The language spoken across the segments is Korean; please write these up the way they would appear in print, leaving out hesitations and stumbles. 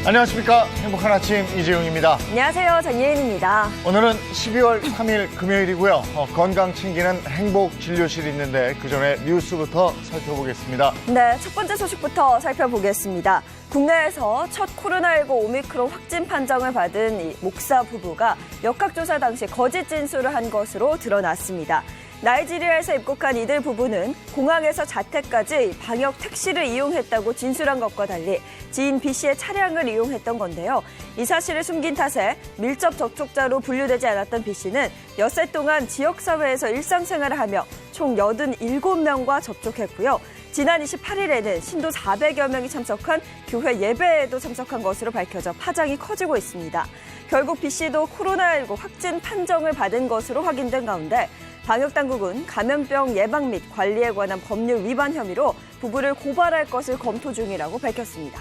안녕하십니까. 행복한 아침 이재용입니다. 안녕하세요. 장예은입니다. 오늘은 12월 3일 금요일이고요. 건강 챙기는 행복진료실이 있는데 그 전에 뉴스부터 살펴보겠습니다. 네, 첫 번째 소식부터 살펴보겠습니다. 국내에서 첫 코로나19 오미크론 확진 판정을 받은 이 목사 부부가 역학조사 당시 거짓 진술을 한 것으로 드러났습니다. 나이지리아에서 입국한 이들 부부는 공항에서 자택까지 방역 택시를 이용했다고 진술한 것과 달리 지인 B씨의 차량을 이용했던 건데요. 이 사실을 숨긴 탓에 밀접 접촉자로 분류되지 않았던 B씨는 엿새 동안 지역사회에서 일상생활을 하며 총 87명과 접촉했고요. 지난 28일에는 신도 400여 명이 참석한 교회 예배에도 참석한 것으로 밝혀져 파장이 커지고 있습니다. 결국 B씨도 코로나19 확진 판정을 받은 것으로 확인된 가운데 방역당국은 감염병 예방 및 관리에 관한 법률 위반 혐의로 부부를 고발할 것을 검토 중이라고 밝혔습니다.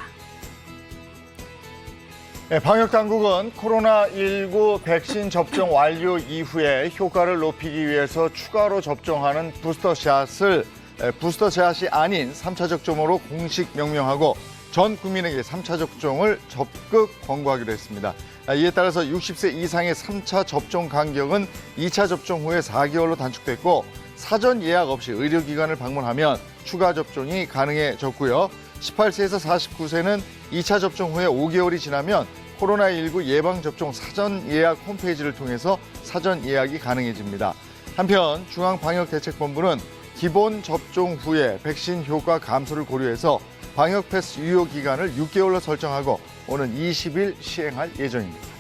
네, 방역당국은 코로나19 백신 접종 완료 이후에 효과를 높이기 위해서 추가로 접종하는 부스터샷이 아닌 3차 접종으로 공식 명명하고 전 국민에게 3차 접종을 적극 권고하기로 했습니다. 이에 따라서 60세 이상의 3차 접종 간격은 2차 접종 후에 4개월로 단축됐고 사전 예약 없이 의료기관을 방문하면 추가 접종이 가능해졌고요. 18세에서 49세는 2차 접종 후에 5개월이 지나면 코로나19 예방접종 사전 예약 홈페이지를 통해서 사전 예약이 가능해집니다. 한편 중앙방역대책본부는 기본 접종 후에 백신 효과 감소를 고려해서 방역 패스 유효 기간을 6개월로 설정하고 오는 20일 시행할 예정입니다.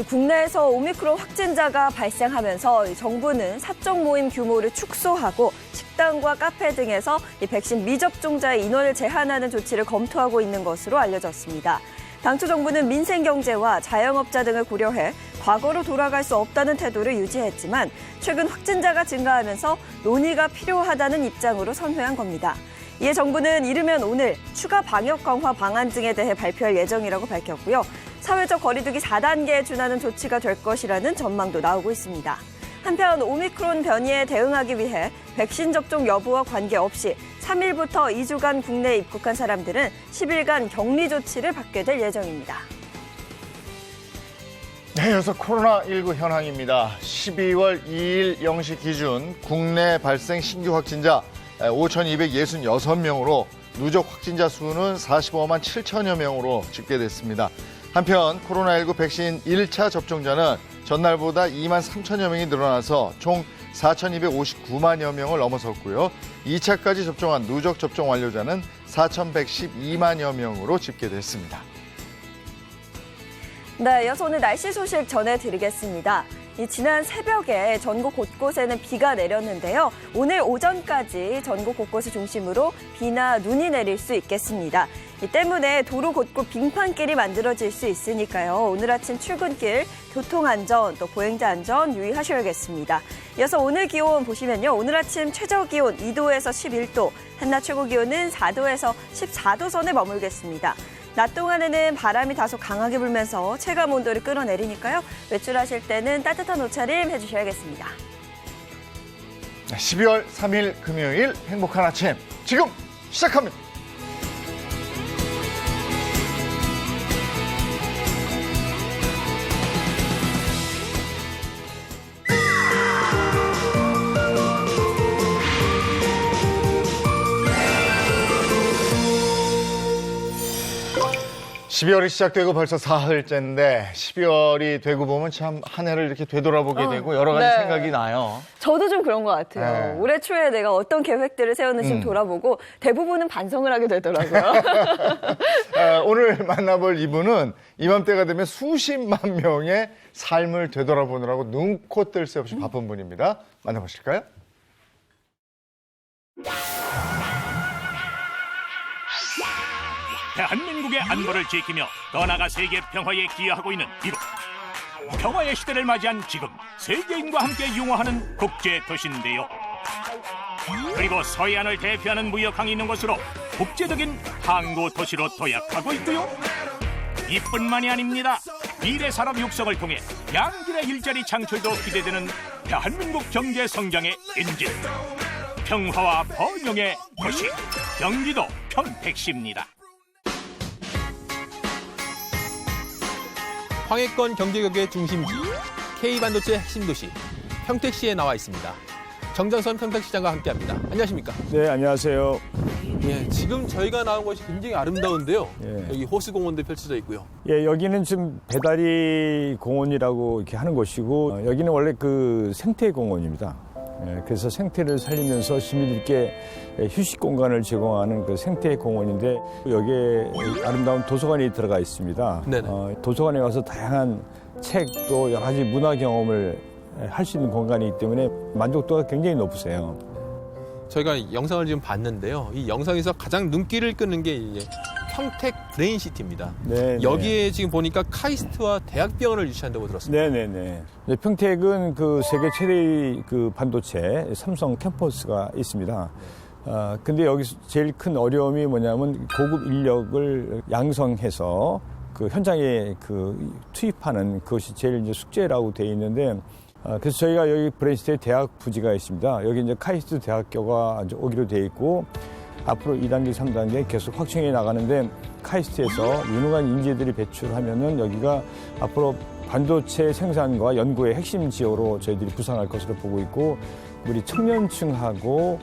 국내에서 오미크론 확진자가 발생하면서 정부는 사적 모임 규모를 축소하고 식당과 카페 등에서 백신 미접종자의 인원을 제한하는 조치를 검토하고 있는 것으로 알려졌습니다. 당초 정부는 민생경제와 자영업자 등을 고려해 과거로 돌아갈 수 없다는 태도를 유지했지만 최근 확진자가 증가하면서 논의가 필요하다는 입장으로 선회한 겁니다. 이에 정부는 이르면 오늘 추가 방역 강화 방안 등에 대해 발표할 예정이라고 밝혔고요. 사회적 거리두기 4단계에 준하는 조치가 될 것이라는 전망도 나오고 있습니다. 한편 오미크론 변이에 대응하기 위해 백신 접종 여부와 관계없이 3일부터 2주간 국내에 입국한 사람들은 10일간 격리 조치를 받게 될 예정입니다. 네, 이어서 코로나19 현황입니다. 12월 2일 0시 기준 국내 발생 신규 확진자 5,266명으로 누적 확진자 수는 45만 7천여 명으로 집계됐습니다. 한편 코로나19 백신 1차 접종자는 전날보다 2만 3천여 명이 늘어나서 총 4,259만여 명을 넘어섰고요. 2차까지 접종한 누적 접종 완료자는 4,112만여 명으로 집계됐습니다. 네, 이어서 오늘 날씨 소식 전해드리겠습니다. 지난 새벽에 전국 곳곳에는 비가 내렸는데요. 오늘 오전까지 전국 곳곳을 중심으로 비나 눈이 내릴 수 있겠습니다. 이 때문에 도로 곳곳 빙판길이 만들어질 수 있으니까요. 오늘 아침 출근길 교통안전 또 보행자 안전 유의하셔야겠습니다. 이어서 오늘 기온 보시면요. 오늘 아침 최저기온 2도에서 11도, 한낮 최고기온은 4도에서 14도 선에 머물겠습니다. 낮 동안에는 바람이 다소 강하게 불면서 체감 온도를 끌어내리니까요. 외출하실 때는 따뜻한 옷차림 해주셔야겠습니다. 12월 3일 금요일 행복한 아침 지금 시작합니다. (12월이) 시작되고 벌써 사흘째인데 12월이 되고 보면 참 한 해를 이렇게 되돌아보게 되고 여러 가지 생각이 나요. 저도 좀 그런 것 같아요. 네. 올해 초에 내가 어떤 계획들을 세웠는지 돌아보고 대부분은 반성을 하게 되더라고요. 오늘 만나볼 이분은 이맘때가 되면 수십만 명의 삶을 되돌아보느라고 눈코 뜰 새 없이 바쁜 분입니다. 만나보실까요? 대한민국의 안보를 지키며 더 나아가 세계 평화에 기여하고 있는 이곳. 평화의 시대를 맞이한 지금 세계인과 함께 융화하는 국제 도시인데요. 그리고 서해안을 대표하는 무역항이 있는 곳으로 국제적인 항구 도시로 도약하고 있고요. 이뿐만이 아닙니다. 미래 산업 육성을 통해 양질의 일자리 창출도 기대되는 대한민국 경제 성장의 엔진, 평화와 번영의 도시 경기도 평택시입니다. 황해권 경제격의 중심지, K반도체 핵심 도시 평택시에 나와 있습니다. 정장선 평택시장과 함께합니다. 안녕하십니까? 네, 안녕하세요. 예, 지금 저희가 나온 곳이 굉장히 아름다운데요. 예. 여기 호수공원도 펼쳐져 있고요. 예, 여기는 지금 배다리 공원이라고 이렇게 하는 곳이고, 여기는 원래 그 생태공원입니다. 예, 그래서 생태를 살리면서 시민들께 휴식 공간을 제공하는 그 생태공원인데, 여기에 아름다운 도서관이 들어가 있습니다. 네네. 도서관에 가서 다양한 책 또 여러 가지 문화 경험을 할 수 있는 공간이기 때문에 만족도가 굉장히 높으세요. 저희가 영상을 지금 봤는데요. 이 영상에서 가장 눈길을 끄는 게 이제 평택 브레인시티입니다. 네, 여기에 지금 보니까 카이스트와 대학병원을 유치한다고 들었습니다. 네네네. 평택은 그 세계 최대의 그 반도체 삼성 캠퍼스가 있습니다. 근데 여기서 제일 큰 어려움이 뭐냐면 고급 인력을 양성해서 그 현장에 그 투입하는 그것이 제일 이제 숙제라고 돼 있는데, 그래서 저희가 여기 브레인시티에 대학 부지가 있습니다. 여기 이제 카이스트 대학교가 이제 오기로 돼 있고, 앞으로 2단계, 3단계 계속 확충해 나가는데, 카이스트에서 유능한 인재들이 배출하면은 여기가 앞으로 반도체 생산과 연구의 핵심 지역으로 저희들이 부상할 것으로 보고 있고, 우리 청년층하고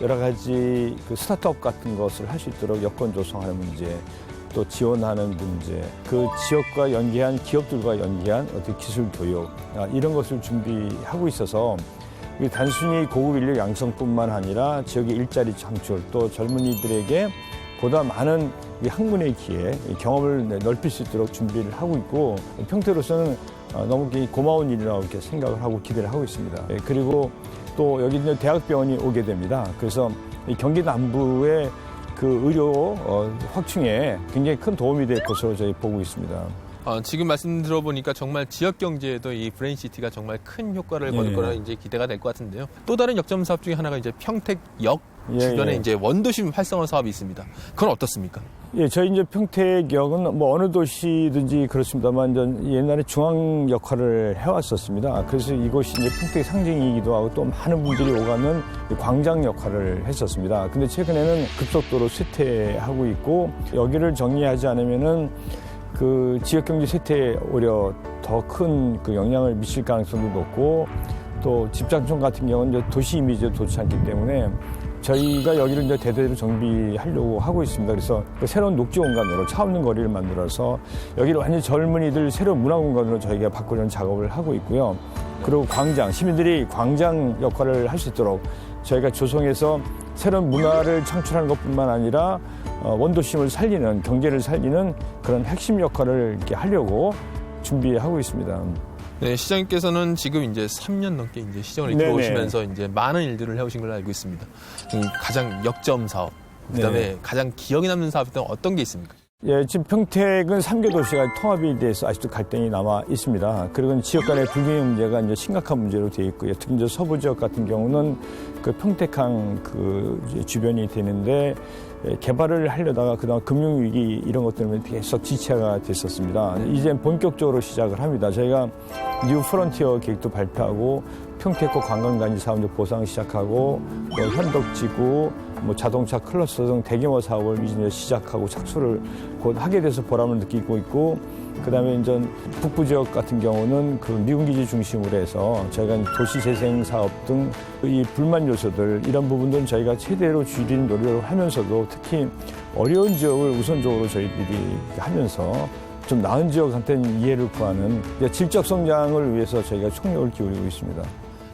여러 가지 그 스타트업 같은 것을 할 수 있도록 여건 조성하는 문제, 또 지원하는 문제, 그 지역과 연계한 기업들과 연계한 어떤 기술 교육, 이런 것을 준비하고 있어서 단순히 고급 인력 양성뿐만 아니라 지역의 일자리 창출, 또 젊은이들에게 보다 많은 학문의 기회, 경험을 넓힐 수 있도록 준비를 하고 있고, 평택으로서는 너무 고마운 일이라고 이렇게 생각을 하고 기대를 하고 있습니다. 그리고 또 여기 이제 대학병원이 오게 됩니다. 그래서 경기 남부의 그 의료 확충에 굉장히 큰 도움이 될 것으로 저희 보고 있습니다. 지금 말씀 들어보니까 정말 지역 경제에도 이 브레인시티가 정말 큰 효과를 거둘 거라 이제 기대가 될 것 같은데요. 또 다른 역점 사업 중에 하나가 이제 평택역 주변에 이제 원도심 활성화 사업이 있습니다. 그건 어떻습니까? 예, 저희 이제 평택역은 뭐 어느 도시든지 그렇습니다만 옛날에 중앙 역할을 해왔었습니다. 그래서 이곳이 이제 평택 상징이기도 하고 또 많은 분들이 오가는 광장 역할을 했었습니다. 근데 최근에는 급속도로 쇠퇴하고 있고, 여기를 정리하지 않으면은 그 지역 경제 쇠퇴에 오히려 더 큰 그 영향을 미칠 가능성도 높고, 또 집장촌 같은 경우는 이제 도시 이미지에 좋지 않기 때문에 저희가 여기를 이제 대대로 정비하려고 하고 있습니다. 그래서 그 새로운 녹지 공간으로 차 없는 거리를 만들어서 여기를 완전히 젊은이들 새로운 문화 공간으로 저희가 바꾸려는 작업을 하고 있고요. 그리고 광장, 시민들이 광장 역할을 할 수 있도록 저희가 조성해서 새로운 문화를 창출하는 것뿐만 아니라 원도심을 살리는, 경제를 살리는 그런 핵심 역할을 이렇게 하려고 준비하고 있습니다. 네, 시장님께서는 지금 이제 3년 넘게 이제 시장을 들어오시면서 이제 많은 일들을 해오신 걸로 알고 있습니다. 가장 역점 사업, 그다음에 가장 기억에 남는 사업이 어떤 게 있습니까? 예, 지금 평택은 3개 도시가 통합에 대해서 아직도 갈등이 남아 있습니다. 그리고 지역 간의 불균형 문제가 이제 심각한 문제로 되어 있고요. 특히 이제 서부 지역 같은 경우는 그 평택항 그 주변이 되는데, 개발을 하려다가 그다음 금융위기 이런 것 때문에 계속 지체가 됐었습니다. 이제 본격적으로 시작을 합니다. 저희가 뉴 프론티어 계획도 발표하고, 평택과 관광단지 사업도 보상 시작하고, 뭐 현덕지구, 뭐 자동차 클러스터 등 대규모 사업을 이제 시작하고 착수를 곧 하게 돼서 보람을 느끼고 있고, 그다음에 이제 북부 지역 같은 경우는 그 미군 기지 중심으로 해서 저희가 도시 재생 사업 등 이 불만 요소들, 이런 부분들은 저희가 최대로 줄이는 노력을 하면서도 특히 어려운 지역을 우선적으로 저희들이 하면서 좀 나은 지역한테는 이해를 구하는 질적 성장을 위해서 저희가 총력을 기울이고 있습니다.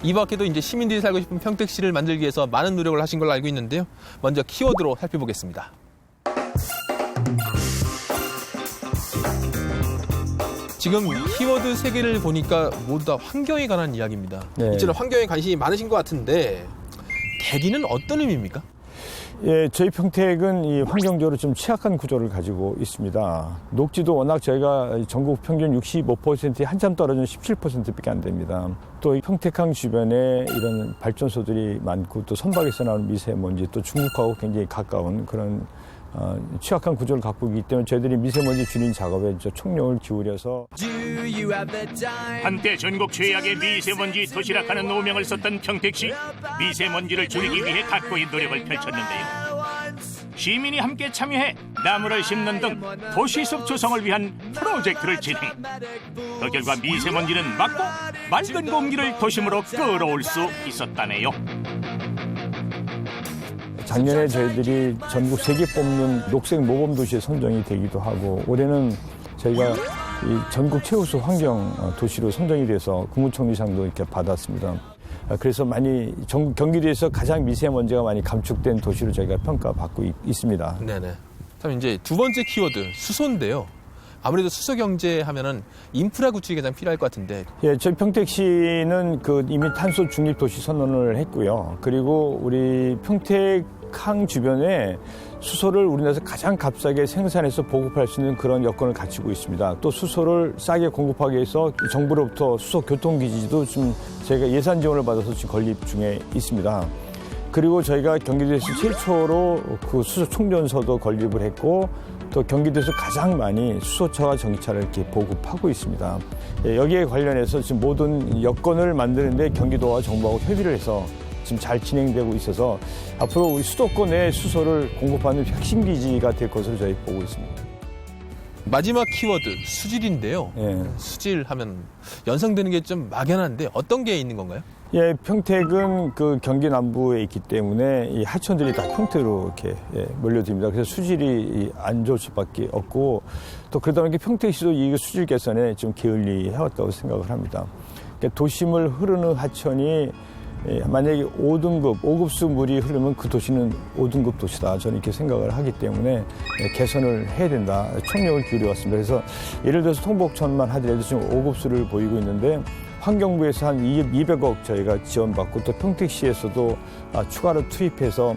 이 밖에도 이제 시민들이 살고 싶은 평택시를 만들기 위해서 많은 노력을 하신 걸로 알고 있는데요. 먼저 키워드로 살펴보겠습니다. 지금 키워드 3개를 보니까 모두 다 환경에 관한 이야기입니다. 네. 이처럼 환경에 관심이 많으신 것 같은데, 대기는 어떤 의미입니까? 예, 저희 평택은 이 환경적으로 좀 취약한 구조를 가지고 있습니다. 녹지도 워낙 저희가 전국 평균 65%에 한참 떨어진 17%밖에 안 됩니다. 또 이 평택항 주변에 이런 발전소들이 많고 또 선박에서 나오는 미세먼지 또 중국하고 굉장히 가까운 그런 취약한 구조를 갖고 있기 때문에 저희들이 미세먼지 줄인 작업에 총력을 기울여서 한때 전국 최악의 미세먼지 도시락하는 오명을 썼던 평택시. 미세먼지를 줄이기 위해 각고의 노력을 펼쳤는데요. 시민이 함께 참여해 나무를 심는 등 도시숲 조성을 위한 프로젝트를 진행. 그 결과 미세먼지는 막고 맑은 공기를 도심으로 끌어올 수 있었다네요. 작년에 저희들이 전국 세계 뽑는 녹색 모범 도시에 선정이 되기도 하고 올해는 저희가 이 전국 최우수 환경 도시로 선정이 돼서 국무총리상도 이렇게 받았습니다. 그래서 많이 경기도에서 가장 미세먼지가 많이 감축된 도시로 저희가 평가받고 있습니다. 네네. 그럼 이제 두 번째 키워드 수소인데요. 아무래도 수소 경제 하면은 인프라 구축이 가장 필요할 것 같은데. 예, 저희 평택시는 이미 탄소 중립 도시 선언을 했고요. 그리고 우리 평택항 주변에 수소를 우리나라에서 가장 값싸게 생산해서 보급할 수 있는 그런 여건을 갖추고 있습니다. 또 수소를 싸게 공급하기 위해서 정부로부터 수소 교통기지도 좀 저희가 예산 지원을 받아서 지금 건립 중에 있습니다. 그리고 저희가 경기도에서 최초로 그 수소 충전소도 건립을 했고 또 경기도에서 가장 많이 수소차와 전기차를 이렇게 보급하고 있습니다. 여기에 관련해서 지금 모든 여건을 만드는데 경기도와 정부하고 협의를 해서 지금 잘 진행되고 있어서 앞으로 우리 수도권에 수소를 공급하는 핵심 기지가 될 것으로 저희 보고 있습니다. 마지막 키워드 수질인데요. 예. 수질하면 연상되는 게 좀 막연한데 어떤 게 있는 건가요? 예, 평택은 그 경기 남부에 있기 때문에 이 하천들이 다 평택으로 이렇게 몰려듭니다. 그래서 수질이 안 좋을 수밖에 없고 또 그러다 보니까 평택시도 이 수질 개선에 좀 게을리해왔다고 생각을 합니다. 그러니까 도심을 흐르는 하천이 만약에 5등급, 5급수 물이 흐르면 그 도시는 5등급 도시다. 저는 이렇게 생각을 하기 때문에 개선을 해야 된다. 총력을 기울여왔습니다. 그래서 예를 들어서 통복천만 하더라도 지금 5급수를 보이고 있는데 환경부에서 한 200억 저희가 지원받고 또 평택시에서도 추가로 투입해서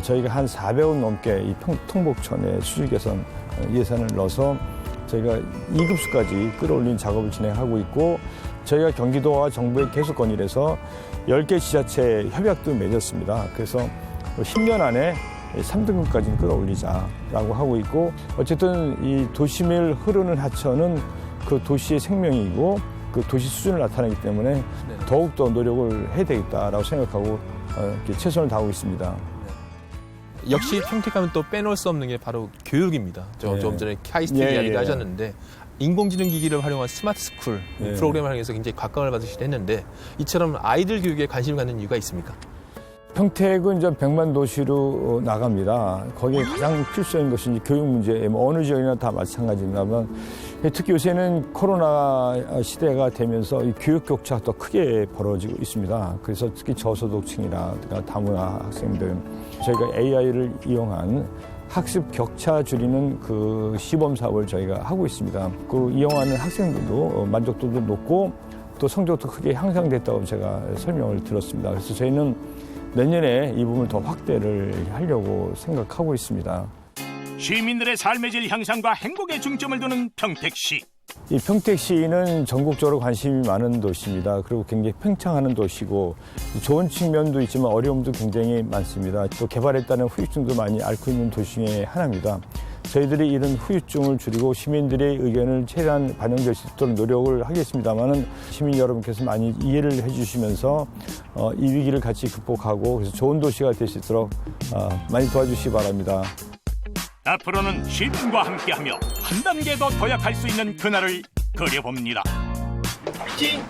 저희가 한 400억 넘게 이 통복천의 수질 개선 예산을 넣어서 저희가 2급수까지 끌어올린 작업을 진행하고 있고 저희가 경기도와 정부에 계속 건의해서 10개 지자체 협약도 맺었습니다. 그래서 10년 안에 3등급까지는 끌어올리자라고 하고 있고 어쨌든 이 도심을 흐르는 하천은 그 도시의 생명이고 그 도시 수준을 나타내기 때문에 더욱더 노력을 해야 되겠다라고 생각하고 이렇게 최선을 다하고 있습니다. 역시 평택하면 또 빼놓을 수 없는 게 바로 교육입니다. 좀 전에 카이스트 이야기도 하셨는데 인공지능 기기를 활용한 스마트 스쿨 프로그램을 활용해서 굉장히 각광을 받으시긴 했는데 이처럼 아이들 교육에 관심을 갖는 이유가 있습니까? 평택은 이제 100만 도시로 나갑니다. 거기에 가장 필수적인 것이 교육 문제, 어느 지역이나 다 마찬가지입니다만 특히 요새는 코로나 시대가 되면서 이 교육 격차가 더 크게 벌어지고 있습니다. 그래서 특히 저소득층이나 다문화 학생들, 저희가 AI를 이용한 학습 격차 줄이는 그 시범 사업을 저희가 하고 있습니다. 그 이용하는 학생들도 만족도도 높고 또 성적도 크게 향상됐다고 제가 설명을 들었습니다. 그래서 저희는 내년에 이 부분을 더 확대를 하려고 생각하고 있습니다. 시민들의 삶의 질 향상과 행복에 중점을 두는 평택시. 이 평택시는 전국적으로 관심이 많은 도시입니다. 그리고 굉장히 팽창하는 도시고 좋은 측면도 있지만 어려움도 굉장히 많습니다. 또 개발에 따른 후유증도 많이 앓고 있는 도시 중에 하나입니다. 저희들이 이런 후유증을 줄이고 시민들의 의견을 최대한 반영될 수 있도록 노력을 하겠습니다만은 시민 여러분께서 많이 이해를 해주시면서 이 위기를 같이 극복하고 그래서 좋은 도시가 될 수 있도록 많이 도와주시기 바랍니다. 앞으로는 시민과 함께하며 한 단계 더 도약할 수 있는 그날을 그려봅니다. 파이팅!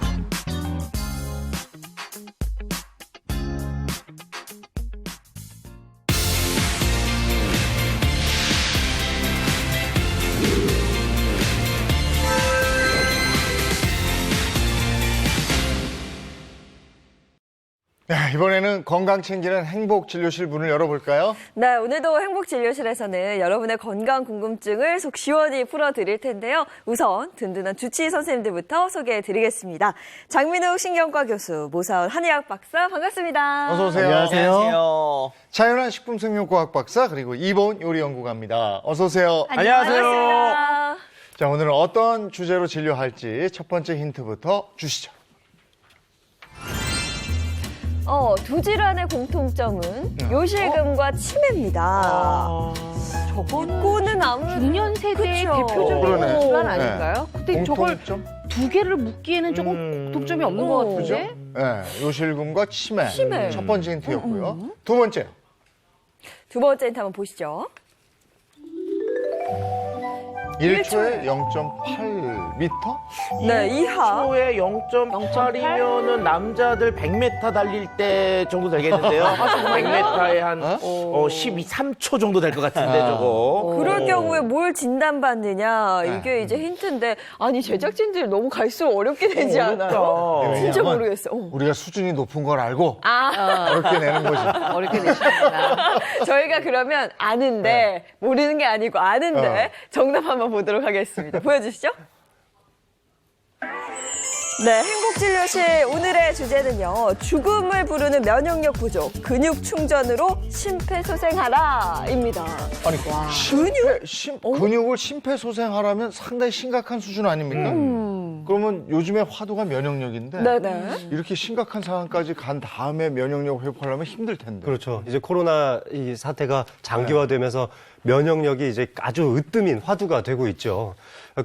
이번에는 건강 챙기는 행복진료실 문을 열어볼까요? 네, 오늘도 행복진료실에서는 여러분의 건강 궁금증을 속 시원히 풀어드릴 텐데요. 우선 든든한 주치의 선생님들부터 소개해드리겠습니다. 장민욱 신경과 교수, 모사원 한의학 박사 반갑습니다. 어서 오세요. 안녕하세요. 차윤환 식품생명과학 박사 그리고 이보은 요리연구가입니다. 어서 오세요. 반갑습니다. 자, 오늘은 어떤 주제로 진료할지 첫 번째 힌트부터 주시죠. 두 질환의 공통점은 요실금과 치매입니다. 저거는 아무래도 중년 세대의 그쵸. 대표적인 그러네. 질환 네. 아닐까요? 근데 저걸 공통점? 두 개를 묶기에는 조금 공통점이 없는 것 그죠? 같은데? 네, 요실금과 치매. 치매. 첫 번째 힌트였고요. 두 번째. 두 번째 힌트 한번 보시죠. 1초에 0.8m? 네, 이하. 초에 0.8이면은 남자들 100m 달릴 때 정도 되겠는데요. 100m에 한 12, 3초 정도 될 것 같은데 저거. 그럴 경우에 뭘 진단받느냐 이게 이제 힌트인데 아니 제작진들이 너무 갈수록 어렵게 되지 않아요? 어렵다. 진짜 왜냐면 모르겠어요. 우리가 수준이 높은 걸 알고 어렵게 내는 거지. 어렵게 내시는구나. 저희가 그러면 아는데 모르는 게 아니고 아는데 정답 한번 보도록 하겠습니다. 보여주시죠. 네, 행복진료실 오늘의 주제는요. 죽음을 부르는 면역력 부족, 근육 충전으로 심폐소생하라입니다. 아니, 근육을 심폐소생하라면 상당히 심각한 수준 아닙니까? 그러면 요즘에 화두가 면역력인데 네네. 이렇게 심각한 상황까지 간 다음에 면역력 회복하려면 힘들 텐데. 그렇죠. 이제 코로나 이 사태가 장기화되면서 면역력이 이제 아주 으뜸인 화두가 되고 있죠.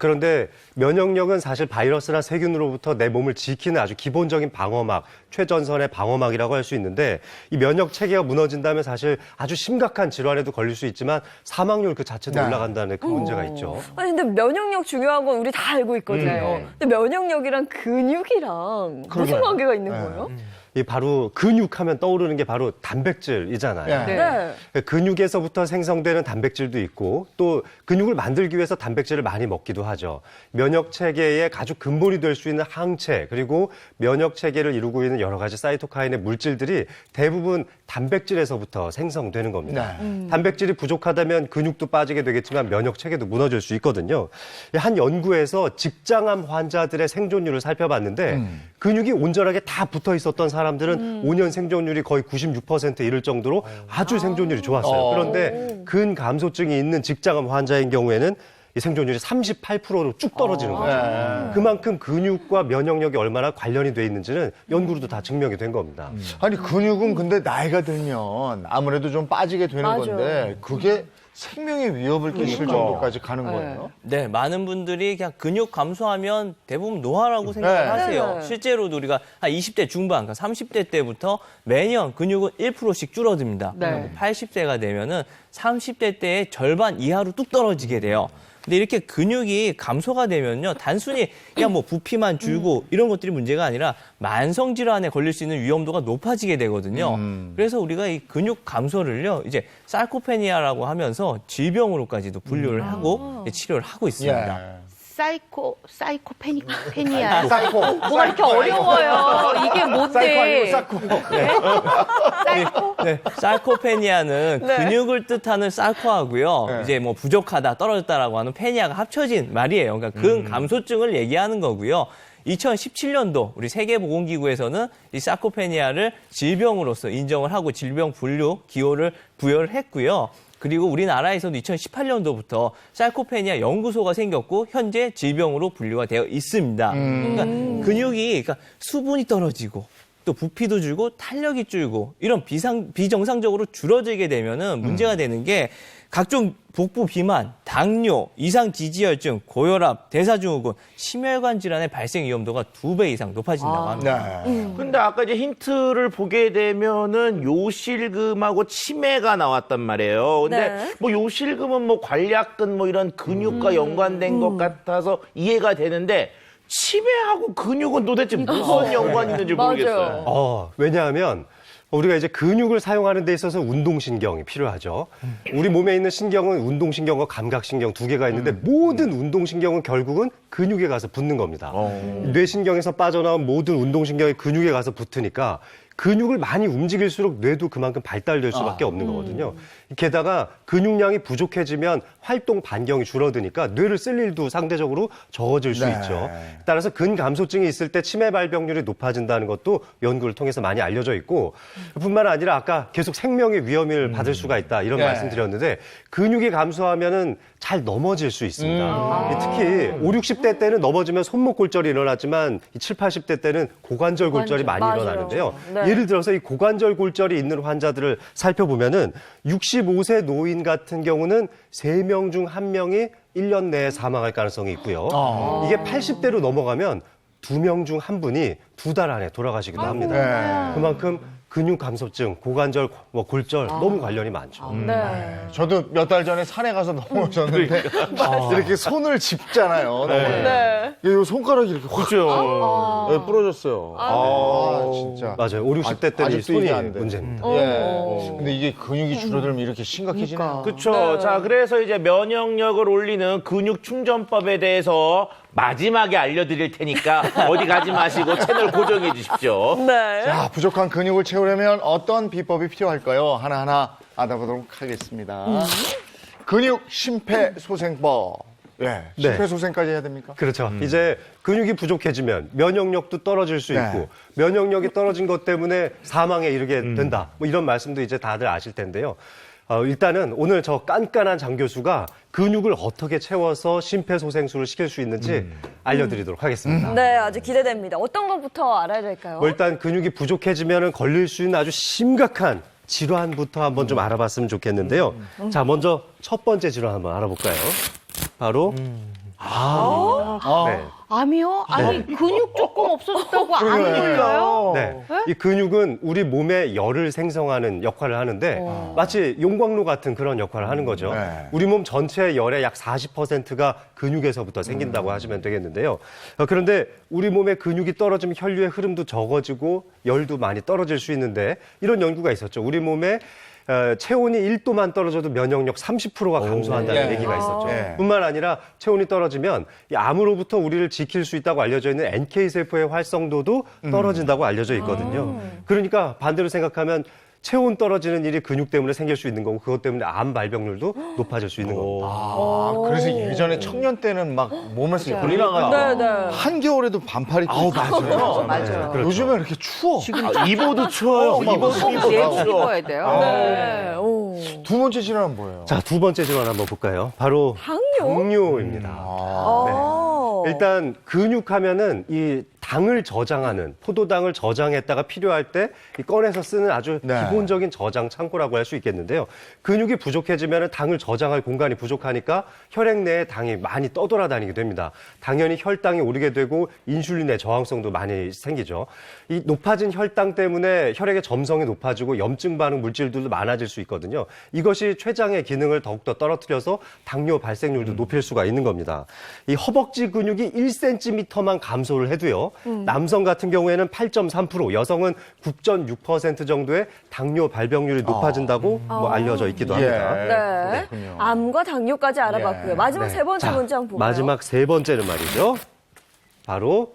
그런데 면역력은 사실 바이러스나 세균으로부터 내 몸을 지키는 아주 기본적인 방어막, 최전선의 방어막이라고 할 수 있는데 이 면역 체계가 무너진다면 사실 아주 심각한 질환에도 걸릴 수 있지만 사망률 그 자체도 네. 올라간다는 그 문제가 있죠. 아니 근데 면역력 중요한 건 우리 다 알고 있거든요. 근데 면역력이랑 근육이랑 무슨 그러게요. 관계가 있는 네. 거예요? 이 바로 근육하면 떠오르는 게 바로 단백질이잖아요. 네. 네. 근육에서부터 생성되는 단백질도 있고 또 근육을 만들기 위해서 단백질을 많이 먹기도 하죠. 면역 체계의 아주 근본이 될 수 있는 항체 그리고 면역 체계를 이루고 있는 여러 가지 사이토카인의 물질들이 대부분 단백질에서부터 생성되는 겁니다. 단백질이 부족하다면 근육도 빠지게 되겠지만 면역 체계도 무너질 수 있거든요. 한 연구에서 직장암 환자들의 생존율을 살펴봤는데 근육이 온전하게 다 붙어 있었던 사람들은 5년 생존율이 거의 96%에 이를 정도로 아주 생존율이 좋았어요. 그런데 근감소증이 있는 직장암 환자인 경우에는 이 생존율이 38%로 쭉 떨어지는 거죠. 그만큼 근육과 면역력이 얼마나 관련이 돼 있는지는 연구로도 다 증명이 된 겁니다. 아니, 근육은 근데 나이가 들면 아무래도 좀 빠지게 되는 맞아요. 건데 그게 생명의 위협을 끼칠 정도까지 가는 거예요. 네, 많은 분들이 그냥 근육 감소하면 대부분 노화라고 생각을 네. 하세요. 네. 실제로도 우리가 한 20대 중반, 그러니까 30대 때부터 매년 근육은 1%씩 줄어듭니다. 네. 80세가 되면은 30대 때의 절반 이하로 뚝 떨어지게 돼요. 근데 이렇게 근육이 감소가 되면요, 단순히 그냥 뭐 부피만 줄고 이런 것들이 문제가 아니라 만성 질환에 걸릴 수 있는 위험도가 높아지게 되거든요. 그래서 우리가 이 근육 감소를요, 이제 sarcopenia라고 하면서 질병으로까지도 분류를 하고 치료를 하고 있습니다. 예. 사이코페니아. 사이코. 뭐가 이렇게 어려워요. 이게 뭔데? 사이코. 네, sarcopenia는 근육을 뜻하는 sarco하고요. 네. 이제 뭐 부족하다, 떨어졌다라고 하는 페니아가 합쳐진 말이에요. 그러니까 근 감소증을 얘기하는 거고요. 2017년도 우리 세계보건기구에서는 이 사코페니아를 질병으로서 인정을 하고 질병 분류 기호를 부여를 했고요. 그리고 우리나라에서도 2018년도부터 사코페니아 연구소가 생겼고 현재 질병으로 분류가 되어 있습니다. 그러니까 근육이 그러니까 수분이 떨어지고 또 부피도 줄고 탄력이 줄고 이런 비정상적으로 줄어들게 되면은 문제가 되는 게 각종 복부 비만, 당뇨, 이상 지지혈증, 고혈압, 대사증후군, 심혈관 질환의 발생 위험도가 2배 이상 높아진다고 합니다. 네. 근데 아까 이제 힌트를 보게 되면은 요실금하고 치매가 나왔단 말이에요. 근데 네. 뭐 요실금은 뭐 관략근 뭐 이런 근육과 연관된 것 같아서 이해가 되는데 치매하고 근육은 도대체 무슨 연관이 있는지 모르겠어요. 왜냐하면 우리가 이제 근육을 사용하는 데 있어서 운동신경이 필요하죠. 우리 몸에 있는 신경은 운동신경과 감각신경 두 개가 있는데 모든 운동신경은 결국은 근육에 가서 붙는 겁니다. 뇌신경에서 빠져나온 모든 운동신경이 근육에 가서 붙으니까 근육을 많이 움직일수록 뇌도 그만큼 발달될 수밖에 없는 거거든요. 게다가 근육량이 부족해지면 활동 반경이 줄어드니까 뇌를 쓸 일도 상대적으로 적어질 수 있죠. 따라서 근감소증이 있을 때 치매 발병률이 높아진다는 것도 연구를 통해서 많이 알려져 있고 뿐만 아니라 아까 계속 생명의 위험을 받을 수가 있다 이런 말씀 드렸는데 근육이 감소하면은 잘 넘어질 수 있습니다. 특히 5, 60대 때는 넘어지면 손목 골절이 일어났지만 7, 80대 때는 고관절 골절이 많이 맞아요. 일어나는데요. 네. 예를 들어서 이 고관절 골절이 있는 환자들을 살펴보면은 65세 노인 같은 경우는 3명 중 1명이 1년 내에 사망할 가능성이 있고요. 이게 80대로 넘어가면 2명 중 1분이 2달 안에 돌아가시기도 합니다. 그만큼 근육 감소증, 고관절, 골절 너무 관련이 많죠. 네. 저도 몇 달 전에 산에 가서 넘어졌는데 이렇게 손을 짚잖아요. 넘어져요. 네. 이 손가락이 이렇게 확 네, 부러졌어요. 진짜. 맞아요. 5, 60대 때는 이 아직도 손이 이게 안 돼. 문제입니다. 예. 근데 이게 근육이 줄어들면 이렇게 심각해지네요. 그렇죠. 자, 그래서 이제 면역력을 올리는 근육 충전법에 대해서 마지막에 알려드릴 테니까 어디 가지 마시고 채널 고정해 주십시오. 네. 자, 부족한 근육을 채우려면 어떤 비법이 필요할까요? 하나하나 알아보도록 하겠습니다. 근육 심폐소생법. 예. 심폐소생까지 해야 됩니까? 그렇죠. 이제 근육이 부족해지면 면역력도 떨어질 수 있고 면역력이 떨어진 것 때문에 사망에 이르게 된다. 뭐 이런 말씀도 이제 다들 아실 텐데요. 일단은 오늘 저 깐깐한 장 교수가 근육을 어떻게 채워서 심폐소생술을 시킬 수 있는지 알려드리도록 하겠습니다. 네, 아주 기대됩니다. 어떤 것부터 알아야 될까요? 뭐 일단 근육이 부족해지면 걸릴 수 있는 아주 심각한 질환부터 한번 좀 알아봤으면 좋겠는데요. 자, 먼저 첫 번째 질환 한번 알아볼까요? 바로 네. 암이요? 아니 근육 조금 없어졌다고 암이 걸려요? 네. 이 근육은 우리 몸에 열을 생성하는 역할을 하는데 마치 용광로 같은 그런 역할을 하는 거죠. 우리 몸 전체의 열의 약 40%가 근육에서부터 생긴다고 하시면 되겠는데요. 그런데 우리 몸의 근육이 떨어지면 혈류의 흐름도 적어지고 열도 많이 떨어질 수 있는데 이런 연구가 있었죠. 우리 몸에 체온이 1도만 떨어져도 면역력 30%가 감소한다는 얘기가 있었죠. 뿐만 아니라 체온이 떨어지면 이 암으로부터 우리를 지킬 수 있다고 알려져 있는 NK세포의 활성도도 떨어진다고 알려져 있거든요. 그러니까 반대로 생각하면 체온 떨어지는 일이 근육 때문에 생길 수 있는 거고 그것 때문에 암 발병률도 높아질 수 있는 겁니다. 그래서 예전에 청년 때는 막 몸에서 열이 나가지고 네, 네. 한겨울에도 반팔 입고 맞아요. 요즘은 이렇게 추워. 이보도 추워요. 이보도 입어야 돼요. 네. 오. 두 번째 질환은 뭐예요? 자, 두 번째 질환 한번 볼까요? 바로 당뇨입니다. 일단 근육하면은 이 당을 저장하는 포도당을 저장했다가 필요할 때 이 꺼내서 쓰는 아주 기본적인 저장 창고라고 할 수 있겠는데요. 근육이 부족해지면 당을 저장할 공간이 부족하니까 혈액 내에 당이 많이 떠돌아다니게 됩니다. 당연히 혈당이 오르게 되고 인슐린의 저항성도 많이 생기죠. 이 높아진 혈당 때문에 혈액의 점성이 높아지고 염증 반응 물질들도 많아질 수 있거든요. 이것이 췌장의 기능을 더욱더 떨어뜨려서 당뇨 발생률도 높일 수가 있는 겁니다. 이 허벅지 근육이 1cm만 감소를 해도요. 남성 같은 경우에는 8.3%, 여성은 9.6% 정도의 당뇨 발병률이 높아진다고 뭐 알려져 있기도 합니다. 네. 암과 당뇨까지 알아봤고요. 마지막 세 번째 자, 문제 한번 볼까요? 마지막 세 번째는 말이죠. 바로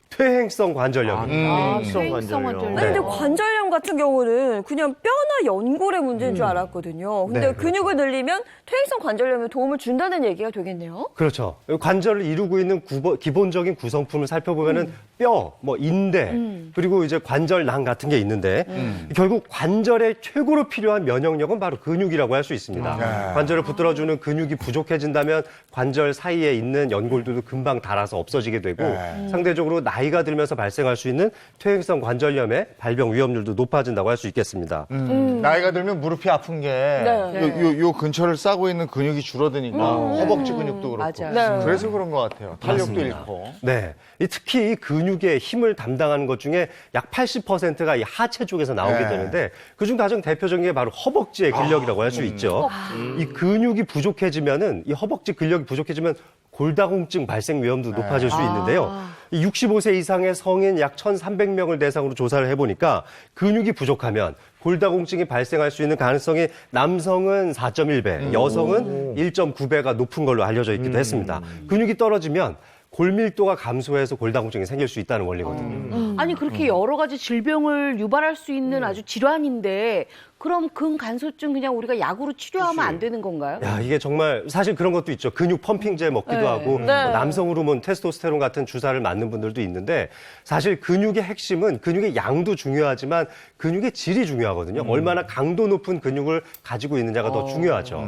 퇴행성 관절염입니다. 퇴행성 관절염. 근데 관절염 같은 경우는 그냥 뼈나 연골의 문제인 줄 알았거든요. 근데 근육을 늘리면 퇴행성 관절염에 도움을 준다는 얘기가 되겠네요. 그렇죠. 관절을 이루고 있는 기본적인 구성품을 살펴보면은 뼈, 뭐 인대, 그리고 이제 관절낭 같은 게 있는데 결국 관절에 최고로 필요한 면역력은 바로 근육이라고 할 수 있습니다. 관절을 붙들어주는 근육이 부족해진다면 관절 사이에 있는 연골들도 금방 닳아서 없어지게 되고 상대적으로 나이가 들면서 발생할 수 있는 퇴행성 관절염의 발병 위험률도 높아진다고 할 수 있겠습니다. 나이가 들면 무릎이 아픈 게 요 근처를 싸고 있는 근육이 줄어드니까 허벅지 근육도 그렇고 맞아요. 그래서 그런 것 같아요. 탄력도 잃고. 네. 특히 이 근육의 힘을 담당하는 것 중에 약 80%가 이 하체 쪽에서 나오게 되는데 그중 가장 대표적인 게 바로 허벅지의 근력이라고 할 수 있죠. 이 근육이 부족해지면은 이 허벅지 근력이 부족해지면 골다공증 발생 위험도 높아질 수 있는데요. 65세 이상의 성인 약 1,300명을 대상으로 조사를 해보니까 근육이 부족하면 골다공증이 발생할 수 있는 가능성이 남성은 4.1배, 여성은 1.9배가 높은 걸로 알려져 있기도 했습니다. 근육이 떨어지면 골밀도가 감소해서 골다공증이 생길 수 있다는 원리거든요. 아니 그렇게 여러 가지 질병을 유발할 수 있는 아주 질환인데 그럼 근간소증 그냥 우리가 약으로 치료하면 안 되는 건가요? 야, 이게 정말 사실 그런 것도 있죠. 근육 펌핑제 먹기도 네. 하고 네. 뭐 남성 호르몬 테스토스테론 같은 주사를 맞는 분들도 있는데 사실 근육의 핵심은 근육의 양도 중요하지만 근육의 질이 중요하거든요. 얼마나 강도 높은 근육을 가지고 있느냐가 더 중요하죠.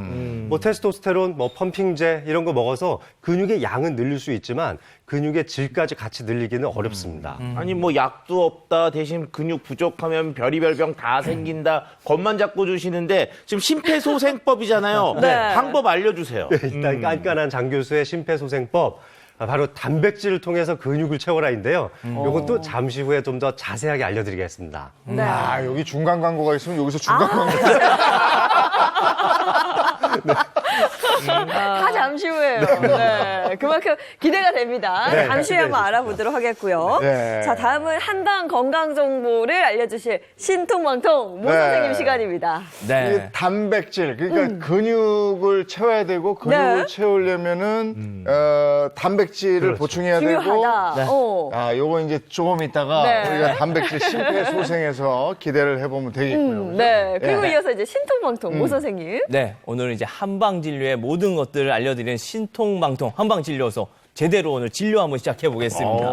뭐 테스토스테론, 뭐 펌핑제 이런 거 먹어서 근육의 양은 늘릴 수 있지만 근육의 질까지 같이 늘리기는 어렵습니다. 아니 뭐 약도 없다 대신 근육 부족하면 별의별 병 다 생긴다 겉만 잡고 주시는데 지금 심폐소생법이잖아요. 네. 방법 알려주세요. 일단 깐깐한 장 교수의 심폐소생법 바로 단백질을 통해서 근육을 채워라인데요. 요건 또 잠시 후에 좀 더 자세하게 알려드리겠습니다. 네. 아, 여기 중간 광고가 있으면 여기서 중간 광고. 다 잠시 후에요. 네. 그만큼 기대가 됩니다. 네. 잠시 후에 한번 알아보도록 하겠고요. 네. 자, 다음은 한방 건강 정보를 알려주실 신통망통 모 네. 선생님 시간입니다. 이 단백질, 그러니까 근육을 채워야 되고 근육을 네. 채우려면은 단백질을 보충해야 되고. 중요하다. 어. 아, 요거 이제 조금 있다가 네. 우리가 단백질 심폐소생해서 기대를 해보면 되겠고요. 네. 그리고 네. 이어서 이제 신통망통 모 선생님. 네, 오늘 이제 한방진료의 모든 것들을 알려드리는 신통방통 한방진료소 제대로 오늘 진료 한번 시작해 보겠습니다.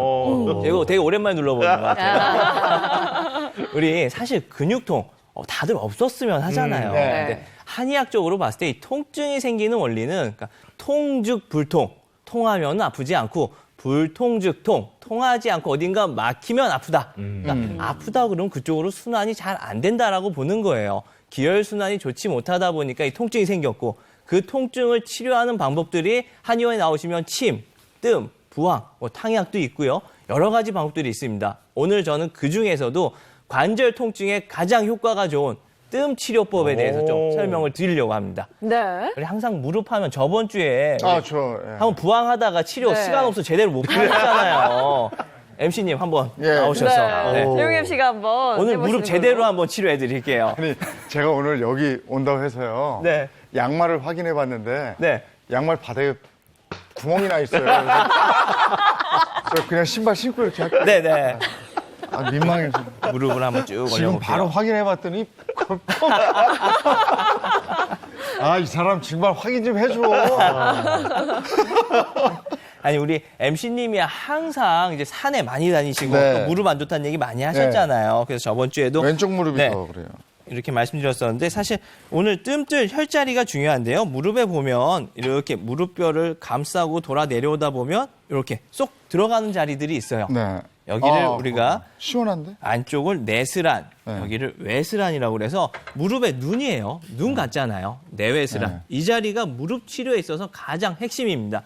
이거 되게 오랜만에 눌러보는 것 같아요. 우리 사실 근육통 다들 없었으면 하잖아요. 네. 근데 한의학적으로 봤을 때 이 통증이 생기는 원리는 그러니까 통즉 불통, 통하면 아프지 않고 불통즉 통, 통하지 않고 어딘가 막히면 아프다. 그러니까 아프다 그러면 그쪽으로 순환이 잘 안 된다라고 보는 거예요. 기혈순환이 좋지 못하다 보니까 이 통증이 생겼고 그 통증을 치료하는 방법들이 한의원에 나오시면 침, 뜸, 부항, 뭐 탕약도 있고요. 여러 가지 방법들이 있습니다. 오늘 저는 그중에서도 관절 통증에 가장 효과가 좋은 뜸 치료법에 대해서 좀 설명을 드리려고 합니다. 네. 우리 항상 무릎 하면 저번 주에 아, 저. 예. 한번 부항하다가 치료 네. 시간 없어 제대로 못 받았잖아요. MC님 한번 예. 나오셔서 네. 네. 조용엽 씨가 한번 오늘 해보시는 무릎 걸로. 제대로 한번 치료해 드릴게요. 아니, 제가 오늘 여기 온다고 해서요. 네. 양말을 확인해 봤는데. 네. 양말 바닥에 구멍이 나 있어요. 그래서 저 그냥 신발 신고 이렇게 할게요. 네네. 아, 민망해서. 무릎을 한번 쭉 지금 올려볼게요. 바로 확인해 봤더니. 아, 이 사람 정말 확인 좀 해줘. 아니 우리 MC님이 항상 이제 산에 많이 다니시고 네. 또 무릎 안 좋다는 얘기 많이 하셨잖아요. 그래서 저번 주에도 왼쪽 무릎이 네. 더 그래요. 이렇게 말씀드렸었는데 사실 오늘 뜸뜰 혈자리가 중요한데요. 무릎에 보면 이렇게 무릎뼈를 감싸고 돌아 내려오다 보면 이렇게 쏙 들어가는 자리들이 있어요. 네. 여기를 우리가 시원한데? 안쪽을 내스란, 네. 여기를 외스란이라고 그래서 무릎에 눈이에요. 눈 같잖아요. 내외스란. 네. 이 자리가 무릎 치료에 있어서 가장 핵심입니다.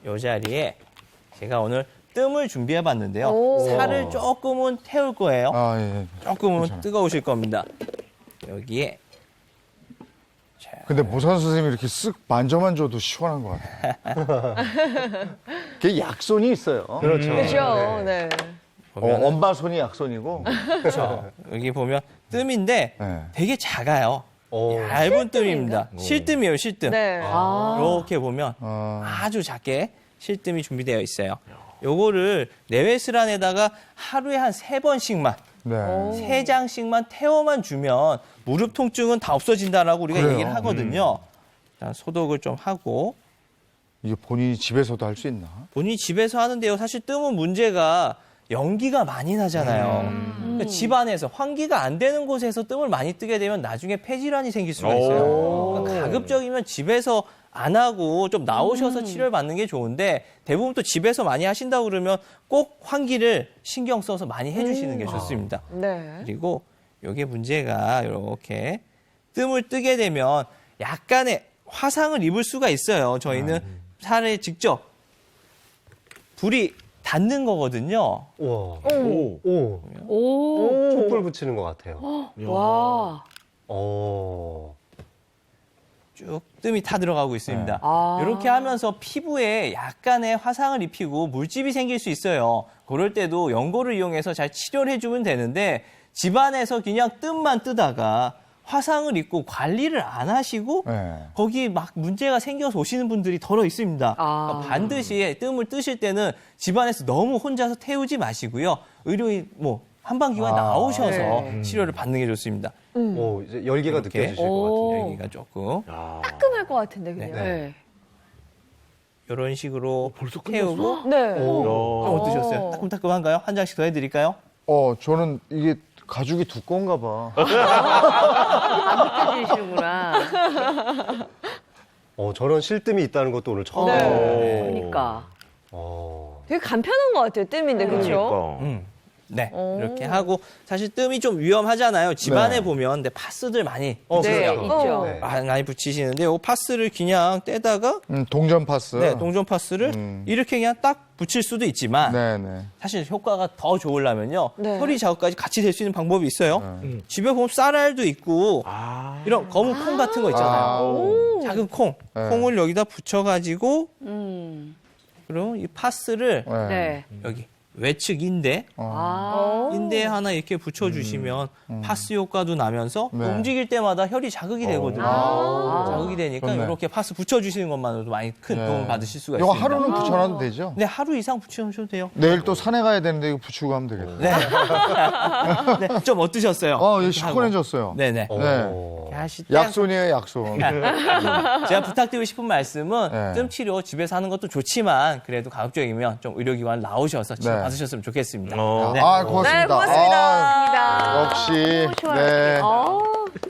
이 자리에 제가 오늘 뜸을 준비해 봤는데요. 오. 살을 조금은 태울 거예요. 아, 예. 조금은 괜찮아요. 뜨거우실 겁니다. 여기에 근데 모산 선생님이 이렇게 쓱 만져만 줘도 시원한 것 같아요. 그게 약손이 있어요. 그렇죠. 그렇죠. 네. 보면은 엄마 손이 약손이고. 여기 보면 뜸인데 네. 되게 작아요. 오. 얇은 뜸입니다. 실뜸이에요, 실뜸. 네. 이렇게 보면 아주 작게 실뜸이 준비되어 있어요. 요거를 내외스란에다가 하루에 한 3번씩만, 네. 3장씩만 태워만 주면 무릎 통증은 다 없어진다라고 우리가 그래요? 얘기를 하거든요. 일단 소독을 좀 하고 이게 본인이 집에서도 할 수 있나? 본인이 집에서 하는데요. 사실 뜸은 문제가 연기가 많이 나잖아요. 그러니까 집 안에서 환기가 안 되는 곳에서 뜸을 많이 뜨게 되면 나중에 폐질환이 생길 수가 있어요. 그러니까 가급적이면 집에서 안 하고 좀 나오셔서 치료를 받는 게 좋은데 대부분 또 집에서 많이 하신다고 그러면 꼭 환기를 신경 써서 많이 해주시는 게 좋습니다. 네. 그리고 이게 문제가 이렇게 뜸을 뜨게 되면 약간의 화상을 입을 수가 있어요. 저희는 살에 직접 불이 닿는 거거든요. 우와. 오. 오. 오. 촛불 붙이는 것 같아요. 와. 오. 쭉 뜸이 타 들어가고 있습니다. 아. 이렇게 하면서 피부에 약간의 화상을 입히고 물집이 생길 수 있어요. 그럴 때도 연고를 이용해서 잘 치료를 해주면 되는데 집안에서 그냥 뜸만 뜨다가 화상을 입고 관리를 안 하시고 네. 거기 막 문제가 생겨서 오시는 분들이 더러 있습니다. 그러니까 반드시 뜸을 뜨실 때는 집안에서 너무 혼자서 태우지 마시고요. 의료인 한방기관 나오셔서 치료를 받는 게 좋습니다. 오, 이제 열기가 이렇게. 느껴지실 것 같은데. 여기가 조금 따끔할 것 같은데 그냥. 네. 이런 식으로 태우고 네. 좀 어떠셨어요? 따끔따끔한가요? 한 장씩 더 해드릴까요? 저는 이게 가죽이 두꺼운가 봐. 안 느껴지시는구나. 저런 실뜸이 있다는 것도 오늘 처음 네. 알았네요. 그러니까. 되게 간편한 것 같아요. 뜸인데 그렇죠? 네, 이렇게 하고 사실 뜸이 좀 위험하잖아요. 집안에 네. 보면 근데 파스들 많이 네, 붙이세요. 있죠. 네. 많이 붙이시는데 이 파스를 그냥 떼다가 동전 파스. 네, 동전 파스를 이렇게 그냥 딱 붙일 수도 있지만 네네. 사실 효과가 더 좋으려면요. 네. 혈이 자극까지 같이 될 수 있는 방법이 있어요. 집에 보면 쌀알도 있고 이런 검은 콩 같은 거 있잖아요. 작은 콩. 네. 콩을 여기다 붙여가지고 그리고 이 파스를 네. 네. 여기 외측 인대 인대에 하나 이렇게 붙여주시면 파스 효과도 나면서 네. 움직일 때마다 혈이 자극이 되거든요. 자극이 되니까 좋네. 이렇게 파스 붙여주시는 것만으로도 많이 큰 네. 도움을 받으실 수가 이거 있습니다. 하루는 붙여놔도 되죠? 네, 하루 이상 붙여주셔도 돼요. 내일 또 산에 가야 되는데 이거 붙이고 가면 되겠다. 네. 네, 좀 어떠셨어요? 이거 이렇게 시원해졌어요. 하고. 네네. 네. 이렇게 하실 때 약손이에요, 약손. 제가 부탁드리고 싶은 말씀은 네. 뜸 치료 집에서 하는 것도 좋지만 그래도 가급적이면 좀 의료기관 나오셔서 치료 네. 받으셨으면 좋겠습니다. 네. 고맙습니다. 네, 고맙습니다. 역시, 네.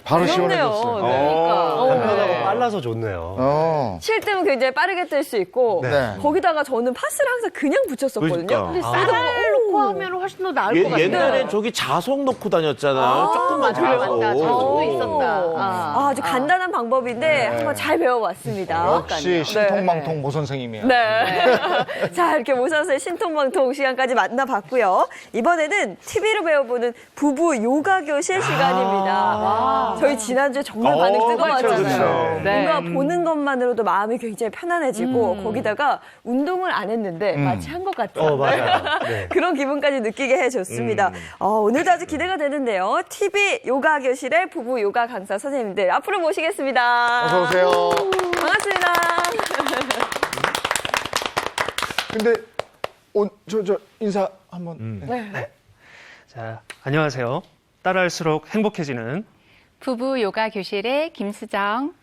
바로 시원해졌어요. 그러니까. 간편하고 빨라서 좋네요. 실뜸은 굉장히 빠르게 뜰 수 있고 네. 거기다가 저는 파스를 항상 그냥 붙였었거든요. 그러니까. 근데 쌀 놓고 하면 훨씬 더 나을 것 같아요. 옛날엔 저기 자석 넣고 다녔잖아요. 조금만 맞아요. 자석. 맞다. 자석도 있었다. 아주 간단한 방법인데 한번 잘 배워봤습니다. 역시 신통망통 모 선생님이야. 네. 자, 이렇게 모선수의 신통방통 시간까지 만나봤고요. 이번에는 TV로 배워보는 부부 요가 교실 시간입니다. 저희 지난주에 정말 반응 뜨거웠잖아요. 그렇죠. 네. 뭔가 보는 것만으로도 마음이 굉장히 편안해지고 거기다가 운동을 안 했는데 마치 한 것 같아요. 맞아요. 네. 그런 기분까지 느끼게 해줬습니다. 오늘도 아주 기대가 되는데요. TV 요가 교실의 부부 요가 강사 선생님들 앞으로 모시겠습니다. 어서 오세요. 반갑습니다. 근데 저 인사 한번. 네. 자, 안녕하세요. 따라할수록 행복해지는 부부 요가 교실의 김수정.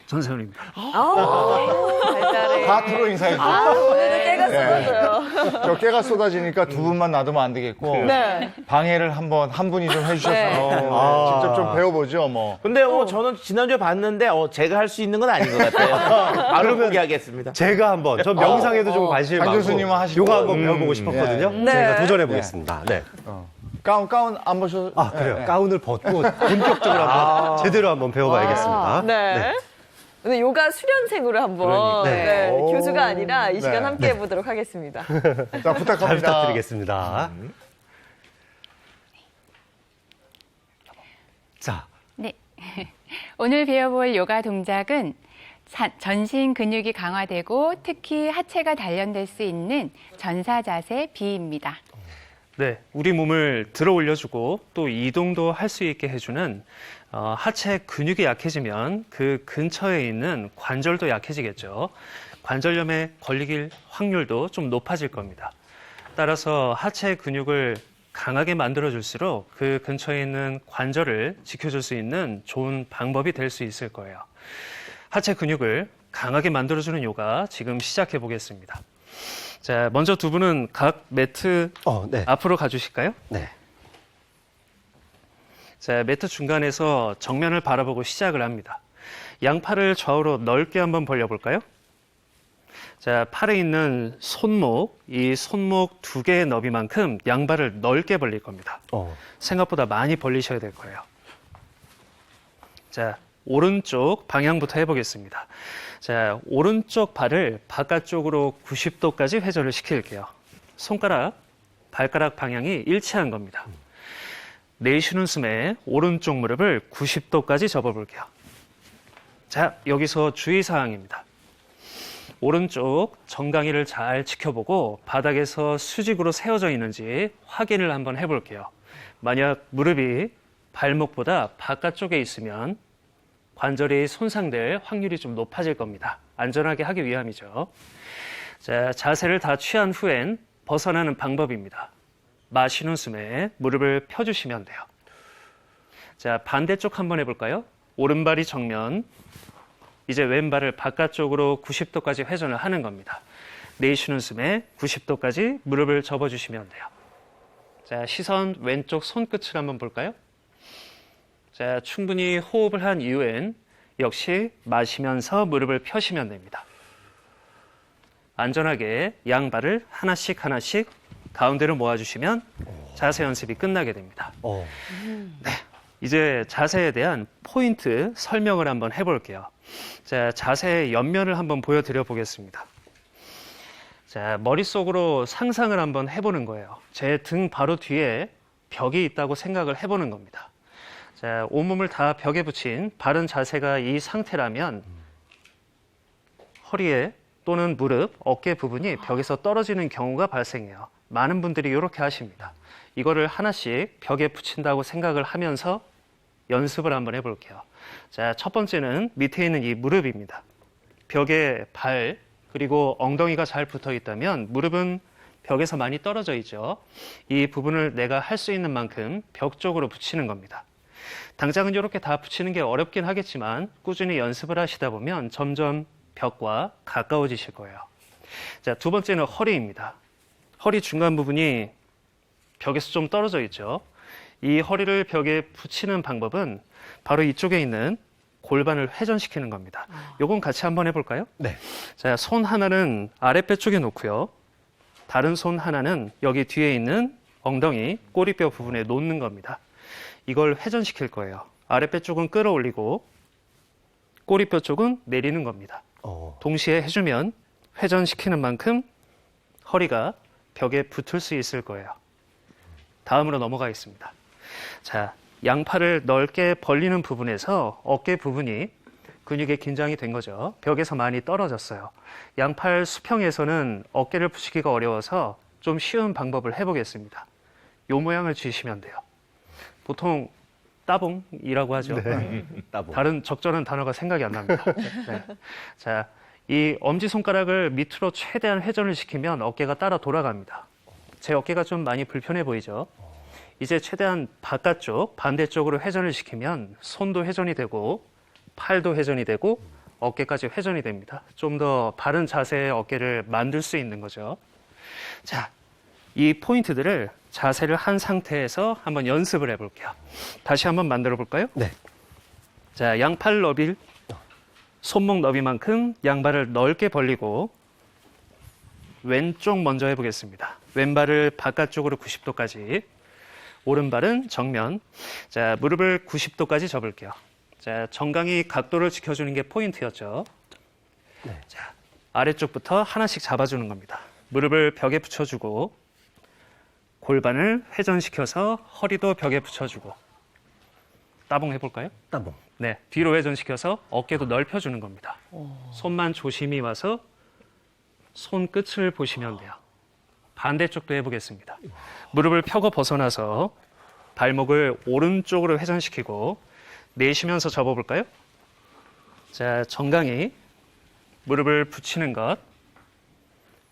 전세훈입니다. 잘잘해. 다 프로 인사해줘. 오늘도 깨가 쏟아져요. 저 깨가 쏟아지니까 두 분만 놔두면 안 되겠고 네. 방해를 한 분이 좀 해주셨으면 직접 좀 배워보죠 뭐. 근데 저는 지난주에 봤는데 제가 할 수 있는 건 아닌 것 같아요. 바로 포기하겠습니다. 제가 한번, 저 명상에도 좀 관심이 강 많고 교수님은 하시고. 요가 한번 배워보고 싶었거든요. 네. 제가 도전해 보겠습니다. 네. 가운 안 보셔도. 그래요. 가운을 벗고 본격적으로 한번 제대로 한번 배워봐야겠습니다. 네. 오늘 요가 수련생으로 한번 그러니까. 네, 오. 교수가 아니라 이 시간 네. 함께 해보도록 하겠습니다. 자, 부탁합니다. 잘 부탁드리겠습니다. 자, 네. 오늘 배워볼 요가 동작은 전신 근육이 강화되고 특히 하체가 단련될 수 있는 전사 자세 B입니다. 네, 우리 몸을 들어 올려주고 또 이동도 할 수 있게 해주는 하체 근육이 약해지면 그 근처에 있는 관절도 약해지겠죠. 관절염에 걸릴 확률도 좀 높아질 겁니다. 따라서 하체 근육을 강하게 만들어줄수록 그 근처에 있는 관절을 지켜줄 수 있는 좋은 방법이 될 수 있을 거예요. 하체 근육을 강하게 만들어주는 요가 지금 시작해 보겠습니다. 자, 먼저 두 분은 각 매트 네. 앞으로 가주실까요? 네. 자, 매트 중간에서 정면을 바라보고 시작을 합니다. 양팔을 좌우로 넓게 한번 벌려볼까요? 자, 팔에 있는 손목, 이 손목 두 개의 너비만큼 양발을 넓게 벌릴 겁니다. 생각보다 많이 벌리셔야 될 거예요. 자, 오른쪽 방향부터 해보겠습니다. 자, 오른쪽 발을 바깥쪽으로 90도까지 회전을 시킬게요. 손가락, 발가락 방향이 일치한 겁니다. 내쉬는 숨에 오른쪽 무릎을 90도까지 접어볼게요. 자, 여기서 주의사항입니다. 오른쪽 정강이를 잘 지켜보고 바닥에서 수직으로 세워져 있는지 확인을 한번 해볼게요. 만약 무릎이 발목보다 바깥쪽에 있으면 관절이 손상될 확률이 좀 높아질 겁니다. 안전하게 하기 위함이죠. 자, 자세를 다 취한 후엔 벗어나는 방법입니다. 마시는 숨에 무릎을 펴주시면 돼요. 자, 반대쪽 한번 해볼까요? 오른발이 정면, 이제 왼발을 바깥쪽으로 90도까지 회전을 하는 겁니다. 내쉬는 숨에 90도까지 무릎을 접어주시면 돼요. 자, 시선 왼쪽 손끝을 한번 볼까요? 자, 충분히 호흡을 한 이후엔 역시 마시면서 무릎을 펴시면 됩니다. 안전하게 양발을 하나씩 하나씩 가운데로 모아주시면 자세 연습이 끝나게 됩니다. 네, 이제 자세에 대한 포인트 설명을 한번 해볼게요. 자, 자세의 옆면을 한번 보여드려 보겠습니다. 자, 머릿속으로 상상을 한번 해보는 거예요. 제 등 바로 뒤에 벽이 있다고 생각을 해보는 겁니다. 자, 온몸을 다 벽에 붙인 바른 자세가 이 상태라면 허리에 또는 무릎, 어깨 부분이 벽에서 떨어지는 경우가 발생해요. 많은 분들이 이렇게 하십니다. 이거를 하나씩 벽에 붙인다고 생각을 하면서 연습을 한번 해볼게요. 자, 첫 번째는 밑에 있는 이 무릎입니다. 벽에 발 그리고 엉덩이가 잘 붙어 있다면 무릎은 벽에서 많이 떨어져 있죠. 이 부분을 내가 할 수 있는 만큼 벽 쪽으로 붙이는 겁니다. 당장은 이렇게 다 붙이는 게 어렵긴 하겠지만 꾸준히 연습을 하시다 보면 점점 벽과 가까워지실 거예요. 자, 두 번째는 허리입니다. 허리 중간 부분이 벽에서 좀 떨어져 있죠. 이 허리를 벽에 붙이는 방법은 바로 이쪽에 있는 골반을 회전시키는 겁니다. 요건 같이 한번 해볼까요? 네. 자, 손 하나는 아랫배 쪽에 놓고요. 다른 손 하나는 여기 뒤에 있는 엉덩이, 꼬리뼈 부분에 놓는 겁니다. 이걸 회전시킬 거예요. 아랫배 쪽은 끌어올리고 꼬리뼈 쪽은 내리는 겁니다. 동시에 해주면 회전시키는 만큼 허리가 벽에 붙을 수 있을 거예요. 다음으로 넘어가겠습니다. 자, 양팔을 넓게 벌리는 부분에서 어깨 부분이 근육에 긴장이 된 거죠. 벽에서 많이 떨어졌어요. 양팔 수평에서는 어깨를 붙이기가 어려워서 좀 쉬운 방법을 해보겠습니다. 요 모양을 지으시면 돼요. 보통 따봉이라고 하죠. 네. 따봉. 다른 적절한 단어가 생각이 안 납니다. 네. 자, 이 엄지손가락을 밑으로 최대한 회전을 시키면 어깨가 따라 돌아갑니다. 제 어깨가 좀 많이 불편해 보이죠? 이제 최대한 바깥쪽, 반대쪽으로 회전을 시키면 손도 회전이 되고 팔도 회전이 되고 어깨까지 회전이 됩니다. 좀 더 바른 자세의 어깨를 만들 수 있는 거죠. 자, 이 포인트들을 자세를 한 상태에서 한번 연습을 해볼게요. 다시 한번 만들어 볼까요? 네. 자, 양팔 너비, 손목 너비만큼 양발을 넓게 벌리고 왼쪽 먼저 해보겠습니다. 왼발을 바깥쪽으로 90도까지, 오른발은 정면. 자, 무릎을 90도까지 접을게요. 자, 정강이 각도를 지켜주는 게 포인트였죠. 네. 자, 아래쪽부터 하나씩 잡아주는 겁니다. 무릎을 벽에 붙여주고 골반을 회전시켜서 허리도 벽에 붙여주고 따봉 해볼까요? 따봉. 네, 뒤로 회전시켜서 어깨도 넓혀주는 겁니다. 손만 조심히 와서 손끝을 보시면 돼요. 반대쪽도 해보겠습니다. 무릎을 펴고 벗어나서 발목을 오른쪽으로 회전시키고 내쉬면서 접어볼까요? 자, 정강이 무릎을 붙이는 것,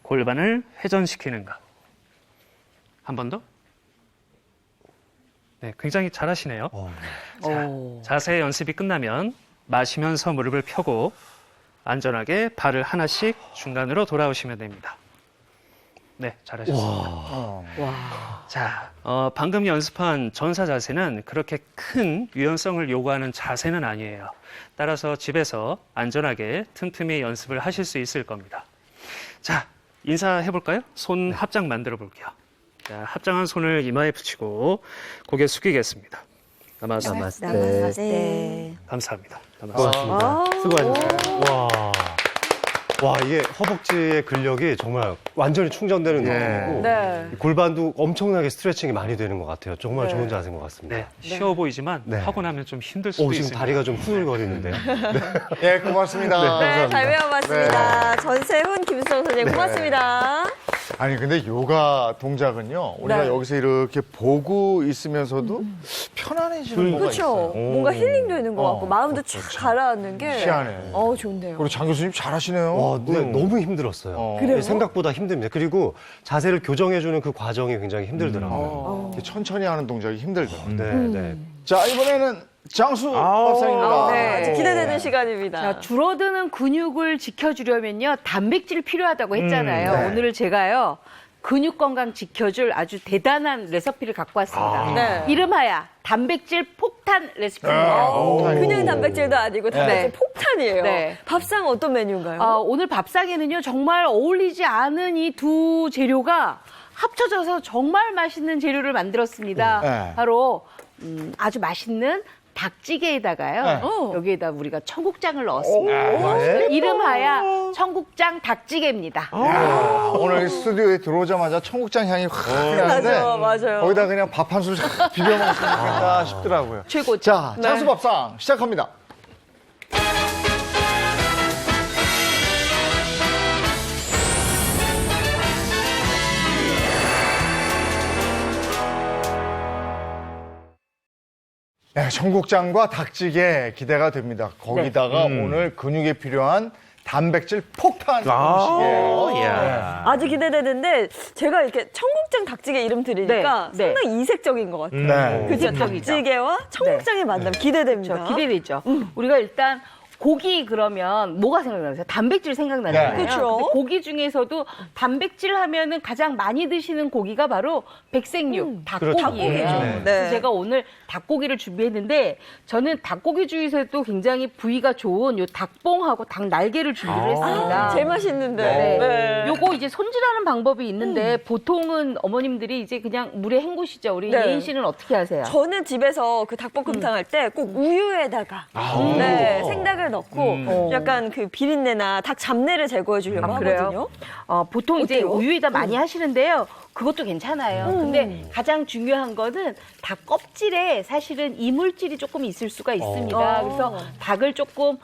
골반을 회전시키는 것. 한 번 더. 네, 굉장히 잘하시네요. 자, 자세 연습이 끝나면 마시면서 무릎을 펴고 안전하게 발을 하나씩 중간으로 돌아오시면 됩니다. 네, 잘하셨습니다. 자, 방금 연습한 전사 자세는 그렇게 큰 유연성을 요구하는 자세는 아니에요. 따라서 집에서 안전하게 틈틈이 연습을 하실 수 있을 겁니다. 자, 인사해볼까요? 손 합장 만들어 볼게요. 자, 합장한 손을 이마에 붙이고 고개 숙이겠습니다. 나마스테. 나마스테. 감사합니다. 고맙습니다. 수고하셨습니다. 와, 이게 허벅지의 근력이 정말 완전히 충전되는 느낌이고 네. 골반도 엄청나게 스트레칭이 많이 되는 것 같아요. 정말 좋은 자세인 것 같습니다. 네, 쉬워 보이지만 네. 하고 나면 좀 힘들 수도 지금 있습니다. 다리가 좀 후들거리는데요. 네, 고맙습니다. 네, 잘 배워봤습니다. 전세훈, 김수정 선생님 고맙습니다. 아니 근데 요가 동작은요 우리가 네. 여기서 이렇게 보고 있으면서도 편안해지는 뭐가 그렇죠. 있어요. 뭔가 힐링되는 것 같고 마음도 쫙 가라앉는 게. 희한해. 좋네요. 그리고 장 교수님 잘하시네요. 네, 너무 힘들었어요. 그래요? 생각보다 힘듭니다. 그리고 자세를 교정해주는 그 과정이 굉장히 힘들더라고요. 이렇게 천천히 하는 동작이 힘들더라고요. 네, 네. 자 이번에는 장수 밥상입니다. 네, 아주 기대되는 시간입니다. 자, 줄어드는 근육을 지켜주려면요, 단백질 필요하다고 했잖아요. 네. 오늘 제가요, 근육 건강 지켜줄 아주 대단한 레시피를 갖고 왔습니다. 네. 이름하여 단백질 폭탄 레시피입니다. 그냥 단백질도 아니고 단백질 네. 폭탄이에요. 네. 밥상 어떤 메뉴인가요? 오늘 밥상에는요, 정말 어울리지 않은 이 두 재료가 합쳐져서 정말 맛있는 재료를 만들었습니다. 네. 바로 아주 맛있는 닭찌개에다가요. 네. 여기에다 우리가 청국장을 넣었습니다. 이름하여 청국장 닭찌개입니다. 야, 오늘 스튜디오에 들어오자마자 청국장 향이 확 나는데 맞아요. 거기다 그냥 밥 한 술 비벼 먹으면 좋겠다 싶더라고요. 최고죠. 자, 네. 장수 밥상 시작합니다. 네, 청국장과 닭찌개 기대가 됩니다. 거기다가 오늘 근육에 필요한 단백질 폭탄 음식이에요. 야. 아주 기대되는데 제가 이렇게 청국장 닭찌개 이름 들으니까 네, 네. 상당히 이색적인 것 같아요. 네. 그죠? 이색적이죠. 닭찌개와 청국장의 만남 기대됩니다. 저 기대되죠. 우리가 일단 고기 그러면 뭐가 생각나세요? 단백질 생각나잖아요. 네. 그렇죠. 근데 고기 중에서도 단백질 하면은 가장 많이 드시는 고기가 바로 백색육, 닭고기예요. 닭고기죠. 네. 그래서 제가 오늘 닭고기를 준비했는데 저는 닭고기 중에서도 굉장히 부위가 좋은 요 닭봉하고 닭 날개를 준비를 했습니다. 제일 맛있는데. 네. 네. 요거 이제 손질하는 방법이 있는데 보통은 어머님들이 이제 그냥 물에 헹구시죠. 우리 네. 예인 씨는 어떻게 하세요? 저는 집에서 그 닭볶음탕 할 때 꼭 우유에다가 네, 생닭을 넣고 약간 그 비린내나 닭 잡내를 제거해 주려고 하거든요. 보통 이제 어때요? 우유에다 많이 하시는데요. 그것도 괜찮아요. 근데 가장 중요한 거는 닭 껍질에 사실은 이물질이 조금 있을 수가 있습니다. 그래서 닭을 조금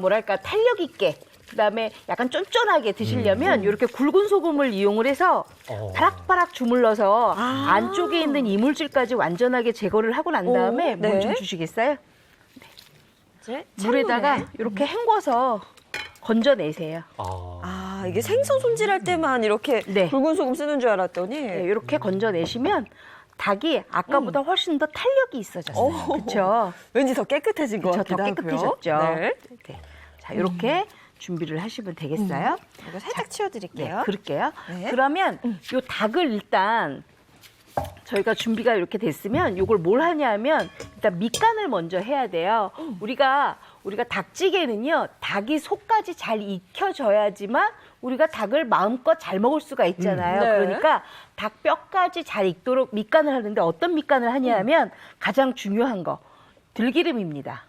뭐랄까 탄력 있게 그다음에 약간 쫀쫀하게 드시려면 이렇게 굵은 소금을 이용을 해서 바락바락 주물러서 안쪽에 있는 이물질까지 완전하게 제거를 하고 난 다음에 네. 물 좀 주시겠어요? 이제 물에다가 찬물에. 이렇게 헹궈서 건져내세요. 이게 생선 손질할 때만 이렇게 네. 굵은 소금 쓰는 줄 알았더니 네, 이렇게 건져내시면 닭이 아까보다 훨씬 더 탄력이 있어졌어요. 그렇죠? 왠지 더 깨끗해진 것 더 같기도 하고요. 깨끗해졌죠. 네. 네. 자, 이렇게 준비를 하시면 되겠어요. 이거 살짝 치워드릴게요. 네, 그럴게요. 네. 그러면 요 닭을 일단 저희가 준비가 이렇게 됐으면 요걸 뭘 하냐면 일단 밑간을 먼저 해야 돼요. 우리가 닭찌개는요, 닭이 속까지 잘 익혀져야지만 우리가 닭을 마음껏 잘 먹을 수가 있잖아요. 네. 그러니까 닭 뼈까지 잘 익도록 밑간을 하는데 어떤 밑간을 하냐면 가장 중요한 거 들기름입니다.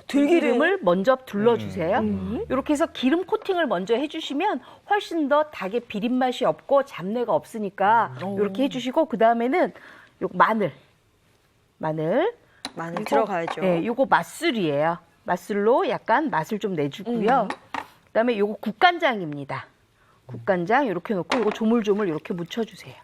들기름을 먼저 둘러주세요. 이렇게 해서 기름 코팅을 먼저 해주시면 훨씬 더 닭의 비린맛이 없고 잡내가 없으니까 이렇게 해주시고 그 다음에는 요 마늘 그리고 들어가야죠. 네, 요거 맛술이에요. 맛술로 약간 맛을 좀 내주고요. 그다음에 요거 국간장입니다. 국간장 이렇게 넣고 요거 조물조물 이렇게 묻혀주세요.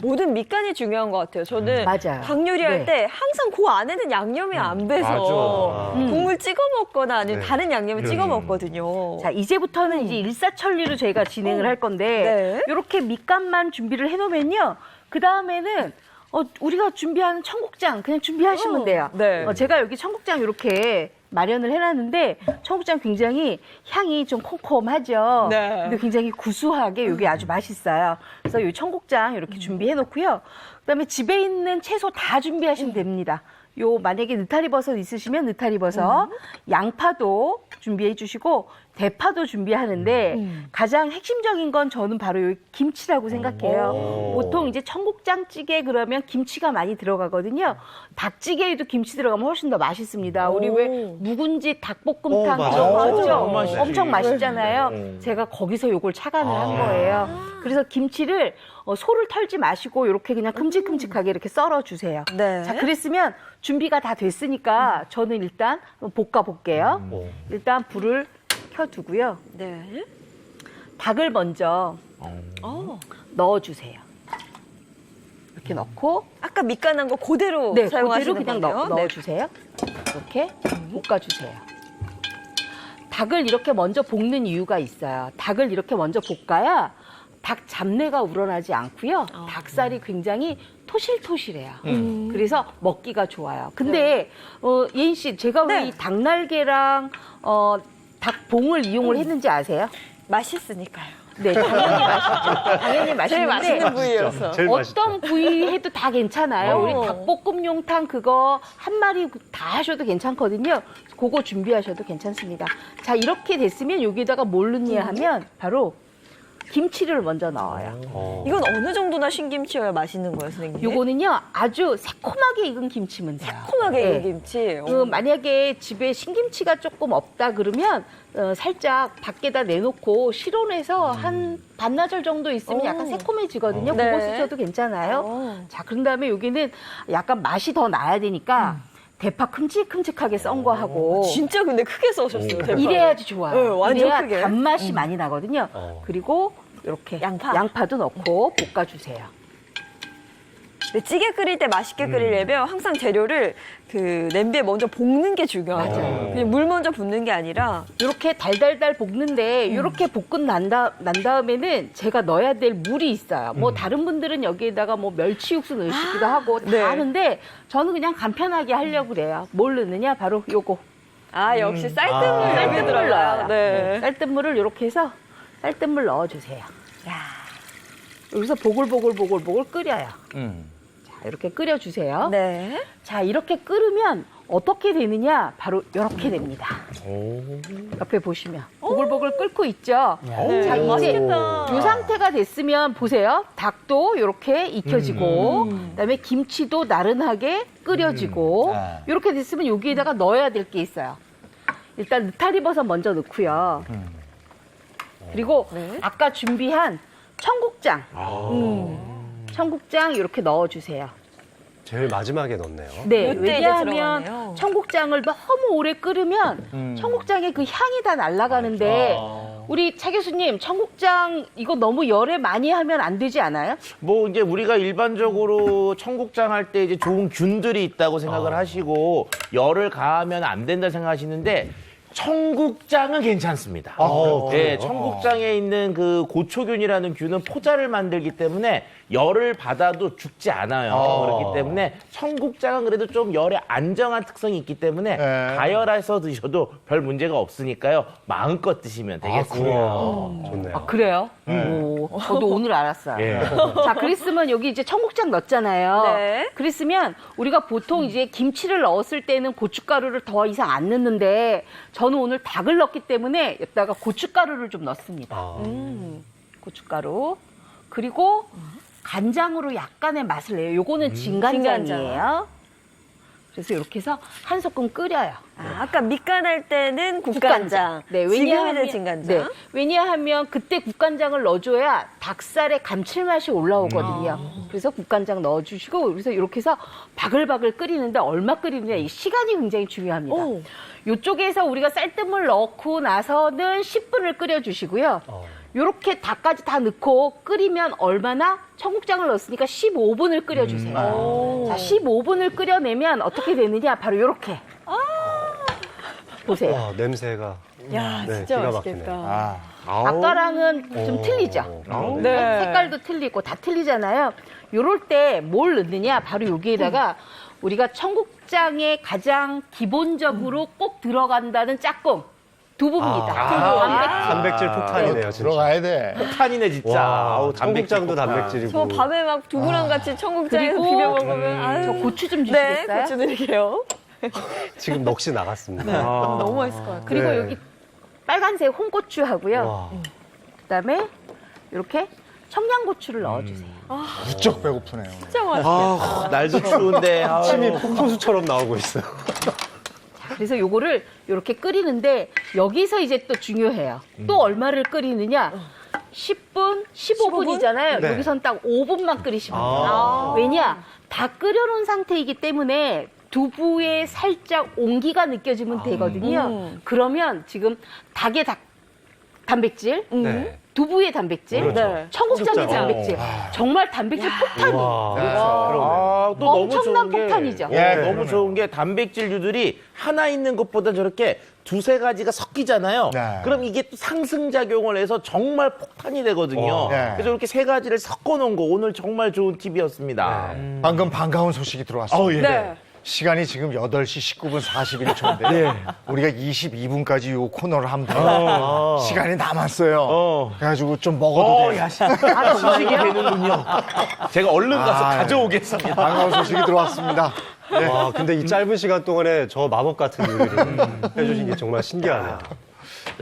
모든 밑간이 중요한 것 같아요. 저는 맞아요. 닭 요리할 네. 때 항상 그 안에는 양념이 안 배서 국물 찍어 먹거나 아니면 네. 다른 양념을 찍어 먹거든요. 자, 이제부터는 이제 일사천리로 저희가 진행을 할 건데 네. 이렇게 밑간만 준비를 해놓으면요. 그 다음에는 우리가 준비하는 청국장 그냥 준비하시면 돼요. 네. 제가 여기 청국장 이렇게 마련을 해놨는데 청국장 굉장히 향이 좀 콤콤하죠. 네. 근데 굉장히 구수하게 이게 아주 맛있어요. 그래서 이 청국장 이렇게 준비해놓고요. 그다음에 집에 있는 채소 다 준비하시면 됩니다. 요 만약에 느타리버섯 있으시면 느타리버섯, 양파도 준비해 주시고 대파도 준비하는데 가장 핵심적인 건 저는 바로 요 김치라고 생각해요. 보통 이제 청국장찌개 그러면 김치가 많이 들어가거든요. 닭찌개에도 김치 들어가면 훨씬 더 맛있습니다. 우리 왜 묵은지 닭볶음탕 맞아. 이런 거 너무 하죠? 맛있지. 엄청 맛있잖아요. 제가 거기서 요걸 착안을 한 거예요. 그래서 김치를 소를 털지 마시고 이렇게 그냥 큼직큼직하게 이렇게 썰어 주세요. 네. 자, 그랬으면 준비가 다 됐으니까 저는 일단 볶아 볼게요. 일단 불을 켜두고요. 네. 닭을 먼저 넣어주세요. 이렇게 넣고 아까 밑간한 거 그대로 네, 사용하시는 그대로 그냥 거네요. 넣어주세요. 이렇게 볶아주세요. 닭을 이렇게 먼저 볶는 이유가 있어요. 닭을 이렇게 먼저 볶아야 닭 잡내가 우러나지 않고요. 닭살이 굉장히 토실토실해요. 그래서 먹기가 좋아요. 근데 예인 씨, 제가 왜 이 닭날개랑 닭봉을 이용을 했는지 아세요? 맛있으니까요. 네, 당연히 맛있죠. 당연히 제일 맛있는 맛있는데 부위여서. 제일 맛있죠. 어떤 부위 해도 다 괜찮아요. 우리 닭볶음용탕 그거 한 마리 다 하셔도 괜찮거든요. 그거 준비하셔도 괜찮습니다. 자, 이렇게 됐으면 여기다가 뭘 넣냐 하면 바로 김치를 먼저 넣어요. 이건 어느 정도나 신김치여야 맛있는 거예요, 선생님? 요거는요, 아주 새콤하게 익은 김치면 돼요. 새콤하게 네. 익은 김치. 만약에 집에 신김치가 조금 없다 그러면 살짝 밖에다 내놓고 실온에서 한 반나절 정도 있으면 약간 새콤해지거든요. 네. 그거 쓰셔도 괜찮아요. 자, 그런 다음에 여기는 약간 맛이 더 나야 되니까 대파 큼직큼직하게 썬 거 하고 진짜 근데 크게 써셨어요, 대파를. 이래야지 좋아요. 네, 완전 이래야 크게. 단맛이 많이 나거든요. 그리고 이렇게 양파도 넣고 볶아주세요. 네, 찌개 끓일 때 맛있게 끓이려면 항상 재료를 그 냄비에 먼저 볶는 게 중요하죠. 그냥 물 먼저 붓는 게 아니라 이렇게 달달달 볶는데 이렇게 볶은 난 다음에는 제가 넣어야 될 물이 있어요. 뭐 다른 분들은 여기에다가 뭐 멸치 육수 넣으시기도 하고 다 네. 하는데 저는 그냥 간편하게 하려고 그래요. 뭘 넣느냐? 바로 요거. 역시 쌀뜨물 쌀뜨물 넣어요. 네. 쌀뜨물을 이렇게 해서 쌀뜨물 넣어주세요. 여기서 보글보글 끓여요. 자, 이렇게 끓여주세요. 네. 자, 이렇게 끓으면 어떻게 되느냐? 바로 이렇게 됩니다. 옆에 보시면 보글보글 끓고 있죠? 자, 이제 맛있겠다. 이 상태가 됐으면 보세요. 닭도 이렇게 익혀지고 그다음에 김치도 나른하게 끓여지고 이렇게 됐으면 여기에다가 넣어야 될 게 있어요. 일단 느타리버섯 먼저 넣고요. 그리고 아까 준비한 청국장. 청국장 이렇게 넣어주세요. 제일 마지막에 넣네요. 네, 이때 이제 왜냐하면 들어가네요. 청국장을 너무 오래 끓으면 청국장의 그 향이 다 날아가는데 우리 차 교수님, 청국장 이거 너무 열에 많이 하면 안 되지 않아요? 뭐 이제 우리가 일반적으로 청국장 할 때 이제 좋은 균들이 있다고 생각을 하시고 열을 가하면 안 된다 생각하시는데 청국장은 괜찮습니다. 네, 청국장에 있는 그 고초균이라는 균은 포자를 만들기 때문에 열을 받아도 죽지 않아요. 그렇기 때문에 청국장은 그래도 좀 열에 안정한 특성이 있기 때문에 가열해서 드셔도 별 문제가 없으니까요. 마음껏 드시면 되겠습니다. 좋네요. 그래요? 오, 저도 오늘 알았어요. 예. 자, 그랬으면 여기 이제 청국장 넣었잖아요. 네. 그랬으면 우리가 보통 이제 김치를 넣었을 때는 고춧가루를 더 이상 안 넣는데 저는 오늘 닭을 넣었기 때문에 여기다가 고춧가루를 좀 넣습니다. 고춧가루. 그리고 간장으로 약간의 맛을 내요. 요거는 진간장이에요. 그래서 이렇게 해서 한 소끔 끓여요. 아까 밑간할 때는 국간장. 네, 지금은 진간장. 네, 왜냐하면 그때 국간장을 넣어줘야 닭살의 감칠맛이 올라오거든요. 그래서 국간장 넣어주시고 그래서 이렇게 해서 바글바글 끓이는데 얼마 끓이느냐 이 시간이 굉장히 중요합니다. 이쪽에서 우리가 쌀뜨물 넣고 나서는 10분을 끓여주시고요. 요렇게 닭까지 다 넣고 끓이면 얼마나? 청국장을 넣었으니까 15분을 끓여주세요. 자, 15분을 끓여내면 어떻게 되느냐? 바로 요렇게. 보세요. 냄새가 야, 네, 진짜 기가 맛있겠다. 막히네요. 아까랑은 좀 틀리죠? 네. 색깔도 틀리고 다 틀리잖아요. 요럴 때 뭘 넣느냐? 바로 여기에다가 우리가 청국장에 가장 기본적으로 꼭 들어간다는 짝꿍. 두부입니다. 단백질 폭탄이네요, 진짜. 들어가야 돼. 폭탄이네 진짜. 와, 아우, 청국장도 폭탄. 단백질이고. 저 밤에 막 두부랑 같이 청국장에서 그리고 비벼 먹으면 아유. 저 고추 좀 네, 주시겠어요? 고추 드릴게요. 지금 넋이 나갔습니다. 너무 맛있을 것 같아요. 그리고 네. 여기 빨간색 홍고추 하고요. 와. 그다음에 이렇게 청양고추를 넣어주세요. 무척 배고프네요. 진짜 맛있어. 아, 날도 추운데. 아우. 침이 폭포수처럼 나오고 있어요. 그래서 요거를 이렇게 끓이는데 여기서 이제 또 중요해요. 또 얼마를 끓이느냐? 10분, 15분이잖아요. 네. 여기선 딱 5분만 끓이시면 돼요. 왜냐? 다 끓여놓은 상태이기 때문에 두부에 살짝 온기가 느껴지면 되거든요. 그러면 지금 닭의 단백질, 네. 두부의 단백질, 그렇죠. 청국장의 청국장. 단백질. 정말 단백질 폭탄이. 또 너무 엄청난 좋은 게, 폭탄이죠. 예, 너무 좋은 게 단백질류들이 하나 있는 것보다 저렇게 두세 가지가 섞이잖아요. 네. 그럼 이게 또 상승작용을 해서 정말 폭탄이 되거든요. 네. 그래서 이렇게 세 가지를 섞어놓은 거 오늘 정말 좋은 팁이었습니다. 방금 반가운 소식이 들어왔습니다. 예. 네. 시간이 지금 8시 19분 41초인데 우리가 22분까지 이 코너를 하면 돼요. 시간이 남았어요. 그래가지고 좀 먹어도 돼요. 소식이 되는군요. 제가 얼른 가서 가져오겠습니다. 반가운 소식이 들어왔습니다. 와, 근데 이 짧은 시간 동안에 저 마법 같은 요리를 해주신 게 정말 신기하네요.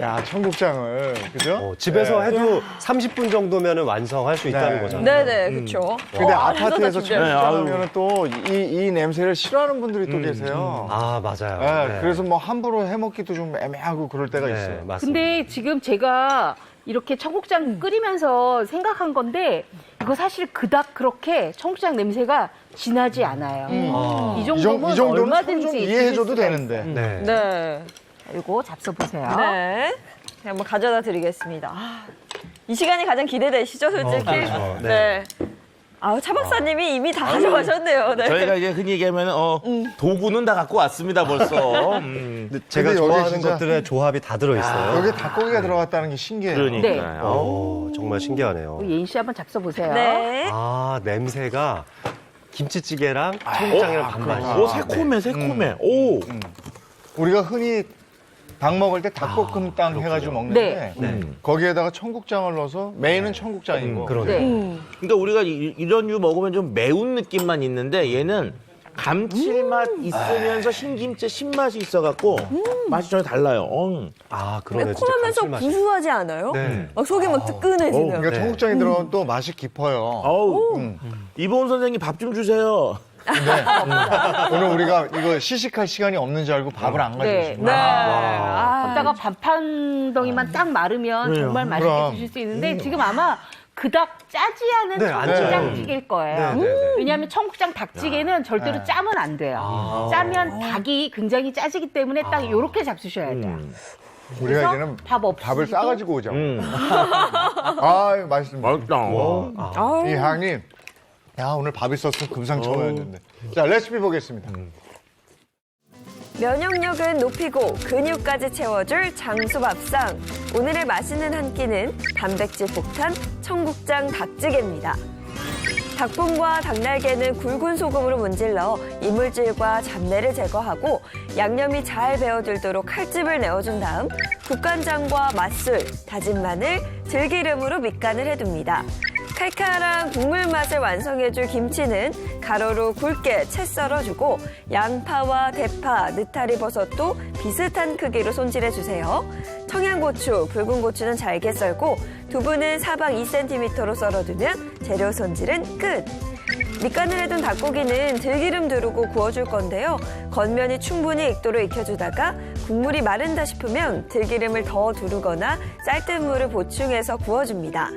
야, 청국장을, 그죠? 집에서 네. 해도 30분 정도면 완성할 수 있다는 네. 거잖아요. 네네, 그렇죠. 근데 아파트에서 진짜. 청국장 하면 또 이 냄새를 싫어하는 분들이 또 계세요. 아, 맞아요. 네, 네. 그래서 뭐 함부로 해먹기도 좀 애매하고 그럴 때가 네, 있어요. 맞습니다. 근데 지금 제가 이렇게 청국장 끓이면서 생각한 건데 이거 사실 그닥 그렇게 청국장 냄새가 진하지 않아요. 이 정도면 이 정도는 얼마든지 좀 이해해줘도 드실 수가 되는데. 네. 네. 이거 잡숴 보세요. 네. 한번 가져다 드리겠습니다. 이 시간이 가장 기대되시죠, 솔직히? 그렇죠. 네. 아우, 차 박사님이 이미 다 가져가셨네요. 네. 저희가 이제 흔히 얘기하면 도구는 다 갖고 왔습니다 벌써. 근데 제가 근데 여기 좋아하는 진짜- 것들의 조합이 다 들어있어요. 여기 닭고기가 들어갔다는 게 신기해요. 그러니까요. 오, 정말 신기하네요. 예인 씨 한번 잡숴 보세요. 네. 아, 냄새가 김치찌개랑 청국장이랑 반반이에요. 오 새콤해 새콤해. 오. 우리가 흔히 닭 먹을 때 닭볶음탕 해가지고 먹는데 거기에다가 청국장을 넣어서 메인은 청국장이고 그러네요. 네. 그러니까 우리가 이런 류 먹으면 좀 매운 느낌만 있는데 얘는 감칠맛 있으면서 흰김치 신맛이 있어갖고 맛이 전혀 달라요. 아, 그러네. 진짜 매콤하면서 감칠맛이. 구수하지 않아요? 네. 막 속이 막 뜨끈해지는. 그러니까 청국장이 들어가면 또 맛이 깊어요. 어우, 이보은 선생님 밥 좀 주세요. 오늘 우리가 이거 시식할 시간이 없는 줄 알고 밥을 안 네. 가져오십니다. 네. 아, 걷다가 밥 한 덩이만 딱 마르면 정말 맛있게 그럼. 드실 수 있는데 지금 아마 그닥 짜지 않은 네, 안 청국장찌개일 거예요. 네, 네, 네. 왜냐하면 청국장 닭찌개는 절대로 짜면 안 돼요. 짜면 닭이 굉장히 짜지기 때문에 딱 이렇게 잡수셔야 돼요. 우리가 그래서 이제는 밥 없이 밥을 싸가지고 오죠. 아, 맛있습니다. 맛있다. 이 향이 야, 오늘 밥 있었으면 금상첨화였는데. 자, 레시피 보겠습니다. 면역력은 높이고 근육까지 채워줄 장수밥상. 오늘의 맛있는 한 끼는 단백질 폭탄 청국장 닭찌개입니다. 닭봉과 닭날개는 굵은 소금으로 문질러 이물질과 잡내를 제거하고 양념이 잘 배어들도록 칼집을 내어준 다음 국간장과 맛술, 다진 마늘, 들기름으로 밑간을 해둡니다. 칼칼한 국물 맛을 완성해줄 김치는 가로로 굵게 채 썰어주고 양파와 대파, 느타리 버섯도 비슷한 크기로 손질해주세요. 청양고추, 붉은 고추는 잘게 썰고 두부는 사방 2cm로 썰어두면 재료 손질은 끝. 밑간을 해둔 닭고기는 들기름 두르고 구워줄 건데요. 겉면이 충분히 익도록 익혀주다가 국물이 마른다 싶으면 들기름을 더 두르거나 쌀뜨물을 보충해서 구워줍니다.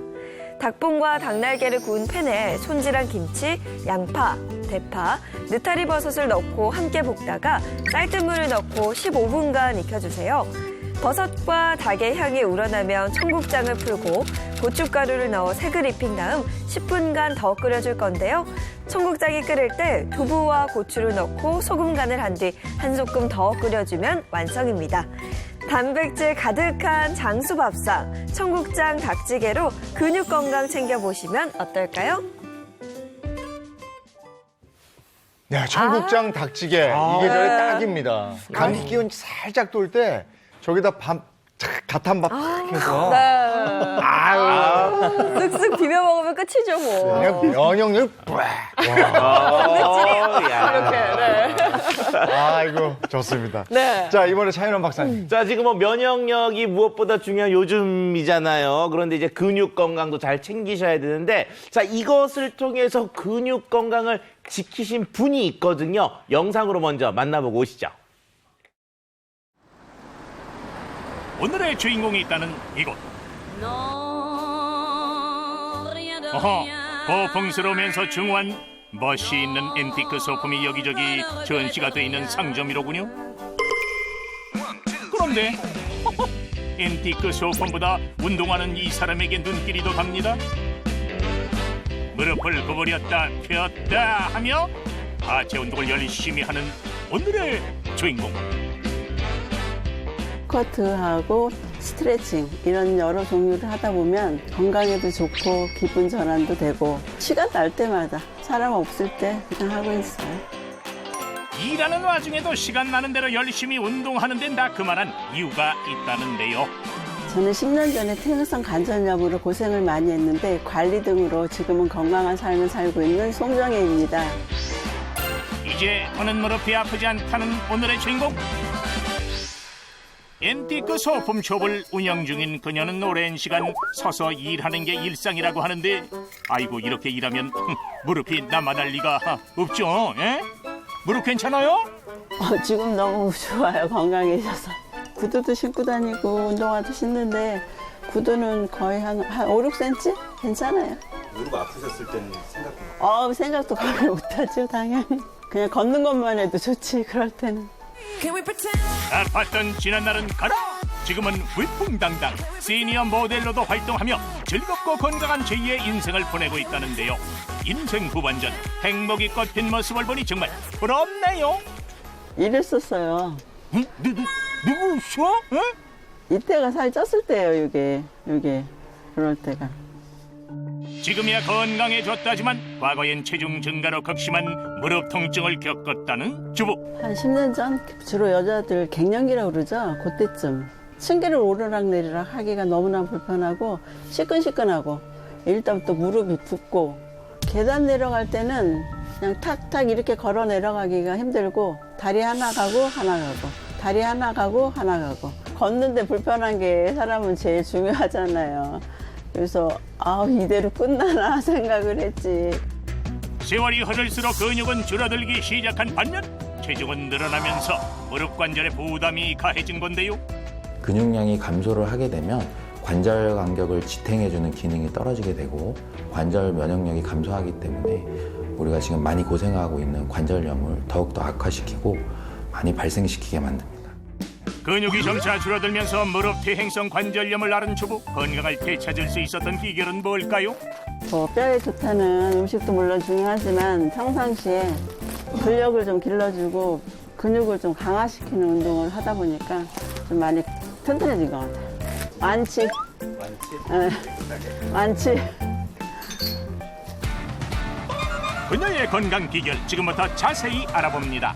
닭봉과 닭날개를 구운 팬에 손질한 김치, 양파, 대파, 느타리 버섯을 넣고 함께 볶다가 쌀뜨물을 넣고 15분간 익혀주세요. 버섯과 닭의 향이 우러나면 청국장을 풀고 고춧가루를 넣어 색을 입힌 다음 10분간 더 끓여줄 건데요. 청국장이 끓을 때 두부와 고추를 넣고 소금 간을 한 뒤 한 소끔 더 끓여주면 완성입니다. 단백질 가득한 장수밥상, 청국장 닭찌개로 근육 건강 챙겨보시면 어떨까요? 야, 청국장 닭찌개. 이 계절에 딱입니다. 감기 기운 살짝 돌 때 저기다 갓 한 밥 탁 해서 네. 쓱쓱 비벼 먹으면 끝이죠, 뭐. 그냥 면역력 이렇게, 네. 아이고, 좋습니다. 네. 자, 이번에 차인원 박사님. 자, 지금 뭐 면역력이 무엇보다 중요한 요즘이잖아요. 그런데 이제 근육 건강도 잘 챙기셔야 되는데, 자, 이것을 통해서 근육 건강을 지키신 분이 있거든요. 영상으로 먼저 만나보고 오시죠. 오늘의 주인공이 있다는 이곳. 어허, 고풍스러우면서 중후한 멋이 있는 앤티크 소품이 여기저기 전시가 돼 있는 상점이로군요. 그런데 앤티크 소품보다 운동하는 이 사람에게 눈길이 더 갑니다. 무릎을 구부렸다 폈다 하며 하체 운동을 열심히 하는 오늘의 주인공. 스쿼트하고 스트레칭 이런 여러 종류를 하다 보면 건강에도 좋고 기분 전환도 되고 시간 날 때마다 사람 없을 때 그냥 하고 있어요. 일하는 와중에도 시간 나는 대로 열심히 운동하는 데 그만한 이유가 있다는데요. 저는 10년 전에 퇴행성 관절염으로 고생을 많이 했는데 관리 등으로 지금은 건강한 삶을 살고 있는 송정혜입니다. 이제 어는 무릎이 아프지 않다는 오늘의 주인공. 앤티크 소품숍을 운영 중인 그녀는 오랜 시간 서서 일하는 게 일상이라고 하는데 아이고 이렇게 일하면 무릎이 남아날 리가 없죠. 에? 무릎 괜찮아요? 지금 너무 좋아요. 건강해져서. 구두도 신고 다니고 운동화도 신는데 구두는 거의 한 5, 6cm? 괜찮아요. 무릎 아프셨을 때는 생각도 생각도 거의 못하죠. 당연히. 그냥 걷는 것만 해도 좋지 그럴 때는. 아팠던 지난날은 가라. 지금은 위풍당당 시니어 모델로도 활동하며 즐겁고 건강한 제2의 인생을 보내고 있다는데요. 인생 후반전 행복이 꽃핀 모습을 보니 정말 부럽네요. 이랬었어요. 누구셔? 이때가 살 쪘을 때예요. 이게 그럴 때가. 지금이야 건강해졌다지만 과거엔 체중 증가로 극심한 무릎 통증을 겪었다는 주부. 한 10년 전 주로 여자들 갱년기라고 그러죠. 그때쯤 층계를 오르락 내리락 하기가 너무나 불편하고 시끈시끈하고 일단 또 무릎이 붓고 계단 내려갈 때는 그냥 탁탁 이렇게 걸어 내려가기가 힘들고 다리 하나 가고 하나 가고 다리 하나 가고 하나 가고 걷는데 불편한 게 사람은 제일 중요하잖아요. 그래서 이대로 끝나나 생각을 했지. 세월이 흐를수록 근육은 줄어들기 시작한 반면 체중은 늘어나면서 무릎 관절에 부담이 가해진 건데요. 근육량이 감소를 하게 되면 관절 간격을 지탱해주는 기능이 떨어지게 되고 관절 면역력이 감소하기 때문에 우리가 지금 많이 고생하고 있는 관절염을 더욱더 악화시키고 많이 발생시키게 만듭니다. 근육이 점차 줄어들면서 무릎 퇴행성 관절염을 앓은 주부. 건강을 되찾을 수 있었던 비결은 뭘까요? 뼈에 좋다는 음식도 물론 중요하지만 평상시에 근력을 좀 길러주고 근육을 좀 강화시키는 운동을 하다 보니까 좀 많이 튼튼해진 것 같아요. 많지? 많지? 그녀의 건강 비결 지금부터 자세히 알아봅니다.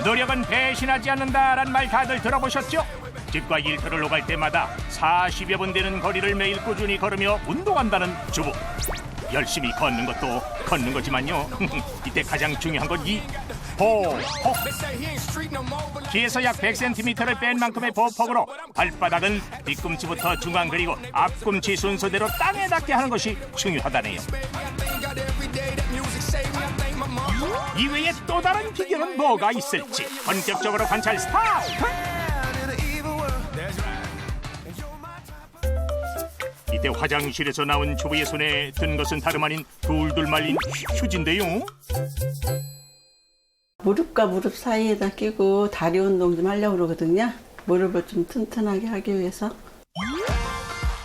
노력은 배신하지 않는다라는 말 다들 들어보셨죠? 집과 일터를 오갈 때마다 40여 분 되는 거리를 매일 꾸준히 걸으며 운동한다는 주부. 열심히 걷는 것도 걷는 거지만요. 이때 가장 중요한 건 이 보폭. 귀에서 약 100cm를 뺀 만큼의 보폭으로 발바닥은 뒤꿈치부터 중앙 그리고 앞꿈치 순서대로 땅에 닿게 하는 것이 중요하다네요. 이외에 또 다른 비결은 뭐가 있을지 본격적으로 관찰 스타트! 이때 화장실에서 나온 주부의 손에 든 것은 다름 아닌 돌돌 말린 휴지인데요. 무릎과 무릎 사이에다 끼고 다리 운동 좀 하려고 그러거든요. 무릎을 좀 튼튼하게 하기 위해서.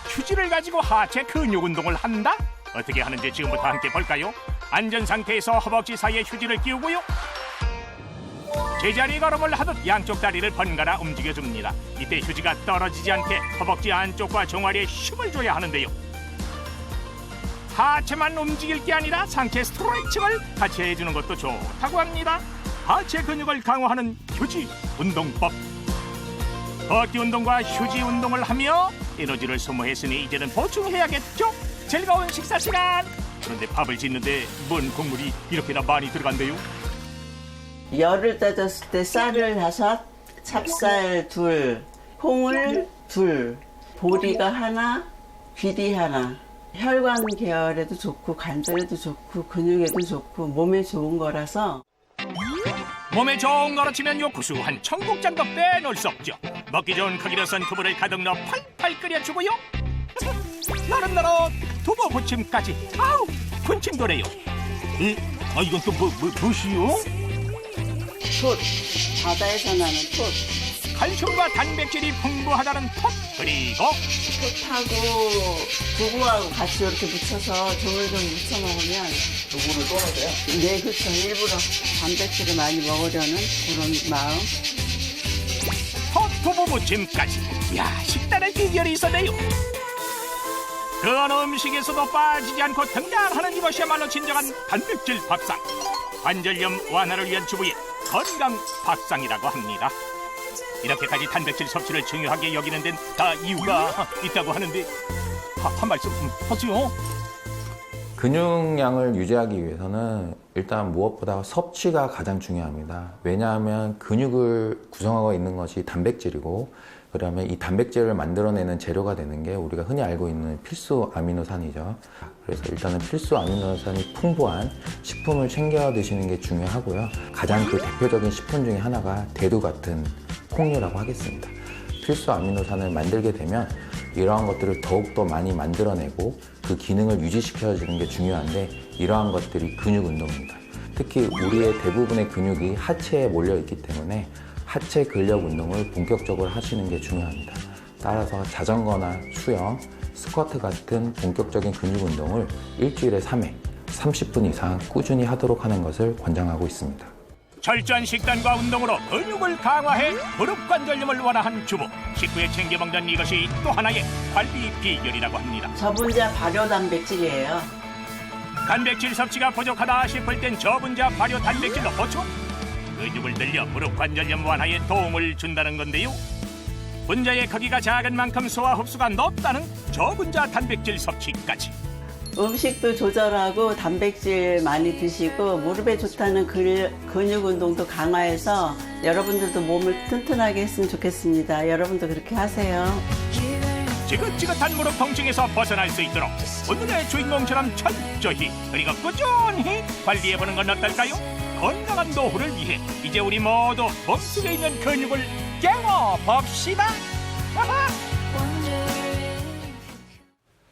휴지를 가지고 하체 근육 운동을 한다? 어떻게 하는지 지금부터 함께 볼까요? 앉은 상태에서 허벅지 사이에 휴지를 끼우고요. 제자리 걸음을 하듯 양쪽 다리를 번갈아 움직여줍니다. 이때 휴지가 떨어지지 않게 허벅지 안쪽과 종아리에 힘을 줘야 하는데요. 하체만 움직일 게 아니라 상체 스트레칭을 같이 해주는 것도 좋다고 합니다. 하체 근육을 강화하는 휴지 운동법. 걷기 운동과 휴지 운동을 하며 에너지를 소모했으니 이제는 보충해야겠죠? 즐거운 식사 시간! 그런데 밥을 짓는데 뭔 국물이 이렇게나 많이 들어간대요? 열을 따졌을 때 쌀을 5, 찹쌀 2, 콩을 2, 보리가 1, 귀리 1. 혈관 계열에도 좋고 관절에도 좋고 근육에도 좋고 몸에 좋은 거라서. 몸에 좋은 거로 치면 요 구수한 청국장도 빼놓을 수 없죠. 먹기 좋은 크기로 썬 두부를 가득 넣어 팔팔 끓여주고요. 나름대로 두부 부침까지. 아우 군침도래요. 이건 또 무엇이요? 톳, 바다에서 나는 톳. 칼슘과 단백질이 풍부하다는 톳, 그리고 톳하고 두부하고 같이 이렇게 묻혀서 조물조물 묻혀 먹으면 두부를 또 넣으세요? 네, 그렇죠. 일부러 단백질을 많이 먹으려는 그런 마음. 톳 두부 무침까지. 이야, 식단의 비결이 있었네요. 그 어느 음식에서도 빠지지 않고 등장하는 이것이야말로 진정한 단백질 밥상. 관절염 완화를 위한 주부의 건강 밥상이라고 합니다. 이렇게까지 단백질 섭취를 중요하게 여기는 데는 다 이유가 있다고 하는데 한 말씀 하세요. 근육량을 유지하기 위해서는 일단 무엇보다 섭취가 가장 중요합니다. 왜냐하면 근육을 구성하고 있는 것이 단백질이고, 그다음에 이 단백질을 만들어내는 재료가 되는 게 우리가 흔히 알고 있는 필수 아미노산이죠. 그래서 일단은 필수 아미노산이 풍부한 식품을 챙겨 드시는 게 중요하고요. 가장 그 대표적인 식품 중에 하나가 대두 같은 콩류라고 하겠습니다. 필수 아미노산을 만들게 되면 이러한 것들을 더욱더 많이 만들어내고 그 기능을 유지시켜주는 게 중요한데, 이러한 것들이 근육 운동입니다. 특히 우리의 대부분의 근육이 하체에 몰려있기 때문에 하체 근력 운동을 본격적으로 하시는 게 중요합니다. 따라서 자전거나 수영, 스쿼트 같은 본격적인 근육 운동을 일주일에 3회, 30분 이상 꾸준히 하도록 하는 것을 권장하고 있습니다. 철저한 식단과 운동으로 근육을 강화해 무릎 관절염을 완화한 주부. 식후에 챙겨 먹는 이것이 또 하나의 관리 비결이라고 합니다. 저분자 발효 단백질이에요. 단백질 섭취가 부족하다 싶을 땐 저분자 발효 단백질로 보충. 근육을 늘려 무릎 관절염 완화에 도움을 준다는 건데요. 분자의 크기가 작은 만큼 소화 흡수가 높다는 저분자 단백질 섭취까지. 음식도 조절하고 단백질 많이 드시고 무릎에 좋다는 근육 운동도 강화해서 여러분들도 몸을 튼튼하게 했으면 좋겠습니다. 여러분도 그렇게 하세요. 지긋지긋한 무릎 통증에서 벗어날 수 있도록 오늘의 주인공처럼 철저히 그리고 꾸준히 관리해보는 건 어떨까요? 건강한 노후를 위해 이제 우리 모두 몸속에 있는 근육을 깨워봅시다.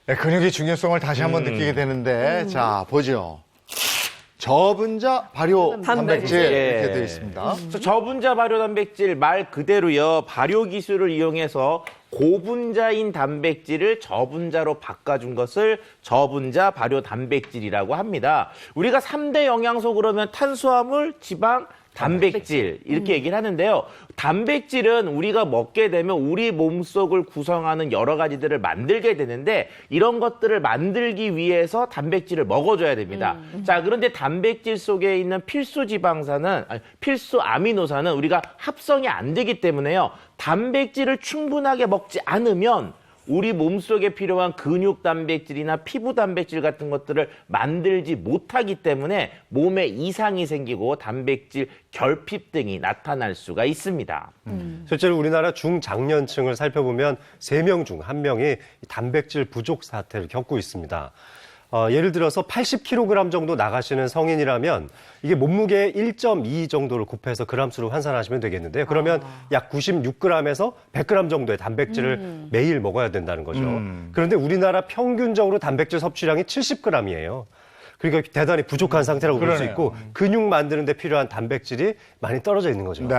네, 근육의 중요성을 다시 한번 느끼게 되는데, 자, 보죠. 저분자 발효 단백질 이렇게 되어 있습니다. 그래서 저분자 발효 단백질 말 그대로요. 발효 기술을 이용해서 고분자인 단백질을 저분자로 바꿔준 것을 저분자 발효 단백질이라고 합니다. 우리가 3대 영양소 그러면 탄수화물, 지방, 단백질 이렇게 얘기를 하는데요. 단백질은 우리가 먹게 되면 우리 몸속을 구성하는 여러 가지들을 만들게 되는데, 이런 것들을 만들기 위해서 단백질을 먹어줘야 됩니다. 자, 그런데 단백질 속에 있는 필수 지방산은, 필수 아미노산은 우리가 합성이 안 되기 때문에요. 단백질을 충분하게 먹지 않으면 우리 몸속에 필요한 근육 단백질이나 피부 단백질 같은 것들을 만들지 못하기 때문에 몸에 이상이 생기고 단백질 결핍 등이 나타날 수가 있습니다. 실제로 우리나라 중장년층을 살펴보면 3명 중 1명이 단백질 부족 사태를 겪고 있습니다. 예를 들어서 80kg 정도 나가시는 성인이라면 이게 몸무게 1.2 정도를 곱해서 그람수로 환산하시면 되겠는데요. 그러면 약 96g에서 100g 정도의 단백질을 매일 먹어야 된다는 거죠. 그런데 우리나라 평균적으로 단백질 섭취량이 70g이에요. 그러니까 대단히 부족한 상태라고 볼 수 있고, 근육 만드는 데 필요한 단백질이 많이 떨어져 있는 거죠. 네.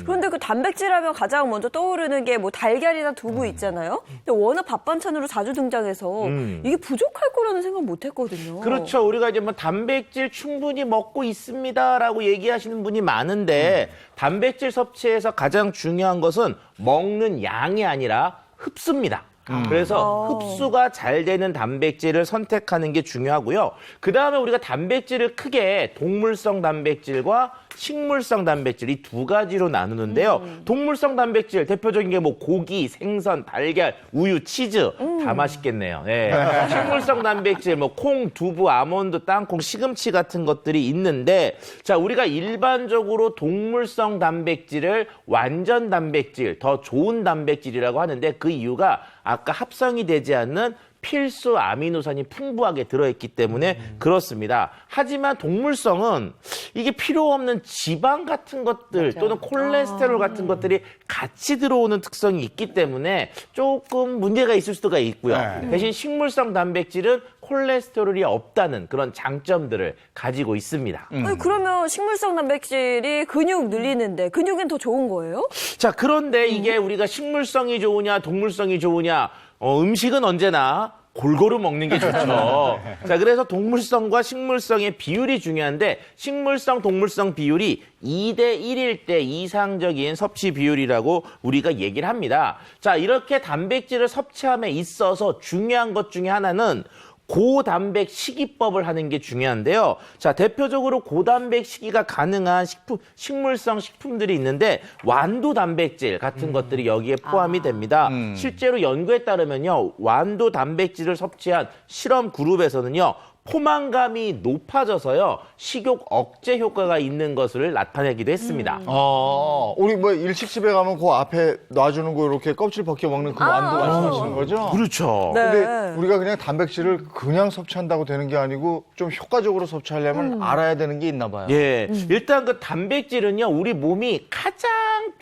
그런데 그 단백질하면 가장 먼저 떠오르는 게 뭐 달걀이나 두부 있잖아요. 근데 워낙 밥 반찬으로 자주 등장해서 이게 부족할 거라는 생각 못 했거든요. 그렇죠. 우리가 이제 뭐 단백질 충분히 먹고 있습니다라고 얘기하시는 분이 많은데, 단백질 섭취에서 가장 중요한 것은 먹는 양이 아니라 흡수입니다. 그래서 흡수가 잘 되는 단백질을 선택하는 게 중요하고요. 그 다음에 우리가 단백질을 크게 동물성 단백질과 식물성 단백질 이 두 가지로 나누는데요. 동물성 단백질 대표적인 게 뭐 고기, 생선, 달걀, 우유, 치즈 다 맛있겠네요. 네. 식물성 단백질 뭐 콩, 두부, 아몬드, 땅콩, 시금치 같은 것들이 있는데, 자, 우리가 일반적으로 동물성 단백질을 완전 단백질, 더 좋은 단백질이라고 하는데, 그 이유가 아까 합성이 되지 않는 필수 아미노산이 풍부하게 들어있기 때문에 그렇습니다. 하지만 동물성은 이게 필요 없는 지방 같은 것들 또는 콜레스테롤 같은 것들이 같이 들어오는 특성이 있기 때문에 조금 문제가 있을 수가 있고요. 대신 식물성 단백질은 콜레스테롤이 없다는 그런 장점들을 가지고 있습니다. 아니, 그러면 식물성 단백질이 근육 늘리는데 근육엔 더 좋은 거예요? 자, 그런데 이게 우리가 식물성이 좋으냐 동물성이 좋으냐 음식은 언제나 골고루 먹는 게 좋죠. 자, 그래서 동물성과 식물성의 비율이 중요한데 식물성, 동물성 비율이 2대 1일 때 이상적인 섭취 비율이라고 우리가 얘기를 합니다. 자, 이렇게 단백질을 섭취함에 있어서 중요한 것 중에 하나는 고단백 식이법을 하는 게 중요한데요. 자, 대표적으로 고단백 식이가 가능한 식물성 식품들이 있는데 완두 단백질 같은 것들이 여기에 포함이 됩니다. 실제로 연구에 따르면요, 완두 단백질을 섭취한 실험 그룹에서는요, 포만감이 높아져서요, 식욕 억제 효과가 있는 것을 나타내기도 했습니다. 우리 뭐 일식집에 가면 그 앞에 놔주는 거 이렇게 껍질 벗겨 먹는 그 완두 말씀하시는 거죠? 그렇죠. 네. 근데 우리가 그냥 단백질을 그냥 섭취한다고 되는 게 아니고 좀 효과적으로 섭취하려면 알아야 되는 게 있나 봐요. 예, 일단 그 단백질은요, 우리 몸이 가장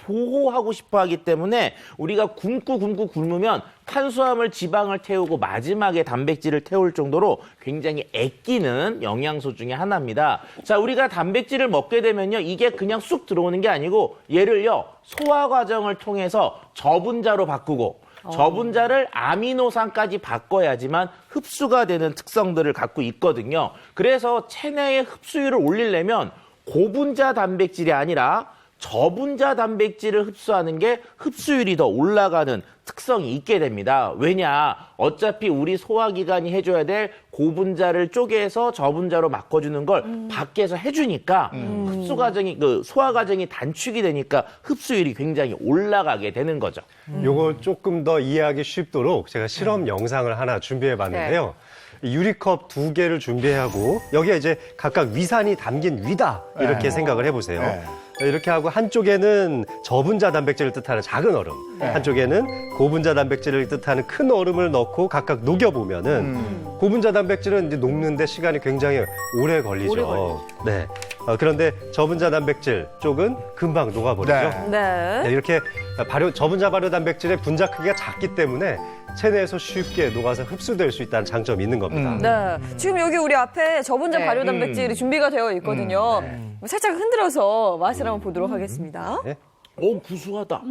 보호하고 싶어 하기 때문에 우리가 굶으면 탄수화물, 지방을 태우고 마지막에 단백질을 태울 정도로 굉장히 아끼는 영양소 중에 하나입니다. 자, 우리가 단백질을 먹게 되면요, 이게 그냥 쑥 들어오는 게 아니고 얘를요, 소화 과정을 통해서 저분자로 바꾸고 저분자를 아미노산까지 바꿔야지만 흡수가 되는 특성들을 갖고 있거든요. 그래서 체내의 흡수율을 올리려면 고분자 단백질이 아니라 저분자 단백질을 흡수하는 게 흡수율이 더 올라가는 특성이 있게 됩니다. 왜냐? 어차피 우리 소화기관이 해줘야 될 고분자를 쪼개서 저분자로 바꿔주는 걸 밖에서 해주니까 흡수 과정이, 소화 과정이 단축이 되니까 흡수율이 굉장히 올라가게 되는 거죠. 요거 조금 더 이해하기 쉽도록 제가 실험 영상을 하나 준비해 봤는데요. 유리컵 2개를 준비하고 여기에 이제 각각 위산이 담긴 위다 이렇게 생각을 해보세요. 이렇게 하고 한쪽에는 저분자 단백질을 뜻하는 작은 얼음, 한쪽에는 고분자 단백질을 뜻하는 큰 얼음을 넣고 각각 녹여보면은 고분자 단백질은 이제 녹는데 시간이 굉장히 오래 걸리죠. 네. 그런데 저분자 단백질 쪽은 금방 녹아버리죠. 네. 네, 이렇게 저분자 발효 단백질의 분자 크기가 작기 때문에 체내에서 쉽게 녹아서 흡수될 수 있다는 장점이 있는 겁니다. 네. 지금 여기 우리 앞에 저분자 발효 단백질이 준비가 되어 있거든요. 살짝 흔들어서 맛을 한번 보도록 하겠습니다. 네. 오, 구수하다.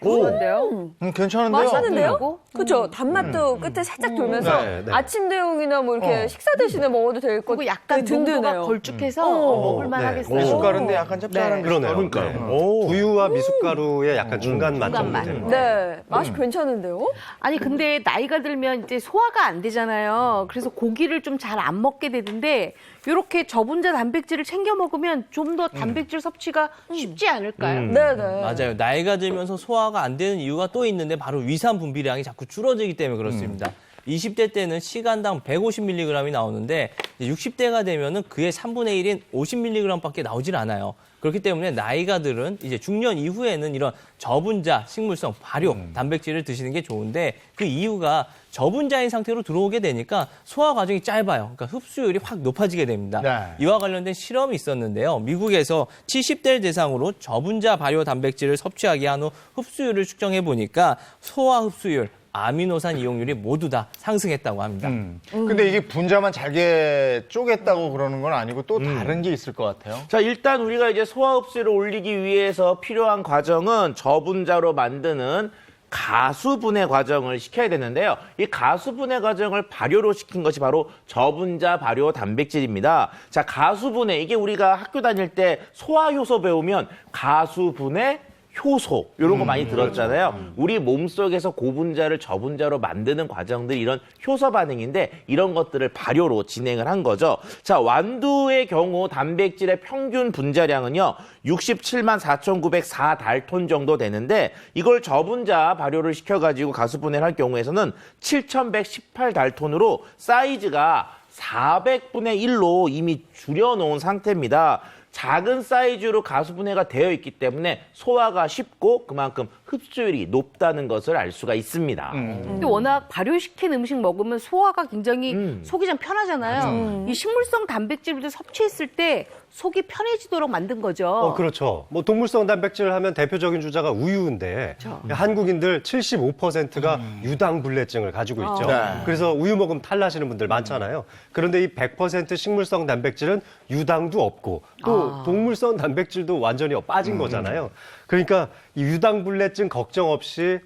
그런데요? 괜찮은데요? 맛있는데요? 그렇죠. 단맛도 끝에 살짝 돌면서 아침 대용이나 뭐 이렇게 식사 대신에 먹어도 될 것. 그리고 약간 농도가 걸쭉해서 먹을만 하겠어요. 미숫가루인데 약간 짭짤한 게 그러네요. 그러니까요. 두유와 미숫가루의 약간 중간 맛 정도 되는 거. 네, 맛이 괜찮은데요? 아니 근데 나이가 들면 이제 소화가 안 되잖아요. 그래서 고기를 좀 잘 안 먹게 되는데 이렇게 저분자 단백질을 챙겨 먹으면 좀 더 단백질 섭취가 쉽지 않을까요? 네네. 맞아요. 나이가 들면서 소화가 안 되는 이유가 또 있는데 바로 위산 분비량이 자꾸 줄어들기 때문에 그렇습니다. 20대 때는 시간당 150mg이 나오는데 60대가 되면은 그의 3분의 1인 50mg밖에 나오질 않아요. 그렇기 때문에 나이가 들은 이제 중년 이후에는 이런 저분자 식물성 발효 단백질을 드시는 게 좋은데 그 이유가 저분자인 상태로 들어오게 되니까 소화 과정이 짧아요. 그러니까 흡수율이 확 높아지게 됩니다. 이와 관련된 실험이 있었는데요. 미국에서 70대를 대상으로 저분자 발효 단백질을 섭취하게 한 후 흡수율을 측정해 보니까 소화 흡수율, 아미노산 이용률이 모두 다 상승했다고 합니다. 근데 이게 분자만 잘게 쪼갰다고 그러는 건 아니고 또 다른 게 있을 것 같아요. 자, 일단 우리가 이제 소화 흡수를 올리기 위해서 필요한 과정은 저분자로 만드는 가수분해 과정을 시켜야 되는데요. 이 가수분해 과정을 발효로 시킨 것이 바로 저분자 발효 단백질입니다. 자, 가수분해, 이게 우리가 학교 다닐 때 소화효소 배우면 가수분해 효소 이런 거 많이 들었잖아요. 우리 몸속에서 고분자를 저분자로 만드는 과정들이 이런 효소 반응인데 이런 것들을 발효로 진행을 한 거죠. 자, 완두의 경우 단백질의 평균 분자량은요 67만 4,904달톤 정도 되는데 이걸 저분자 발효를 시켜가지고 가수분해를 할 경우에서는 7,118달톤으로 사이즈가 400분의 1로 이미 줄여놓은 상태입니다. 작은 사이즈로 가수분해가 되어 있기 때문에 소화가 쉽고 그만큼 흡수율이 높다는 것을 알 수가 있습니다. 근데 워낙 발효시킨 음식 먹으면 소화가 굉장히 속이 좀 편하잖아요. 이 식물성 단백질을 섭취했을 때 속이 편해지도록 만든 거죠. 그렇죠. 뭐 동물성 단백질 하면 대표적인 주자가 우유인데 한국인들 75%가 유당불내증을 가지고 있죠. 네. 그래서 우유 먹으면 탈나시는 분들 많잖아요. 그런데 이 100% 식물성 단백질은 유당도 없고 또 동물성 단백질도 완전히 빠진 거잖아요. 그러니까 이 유당불내증 걱정 없이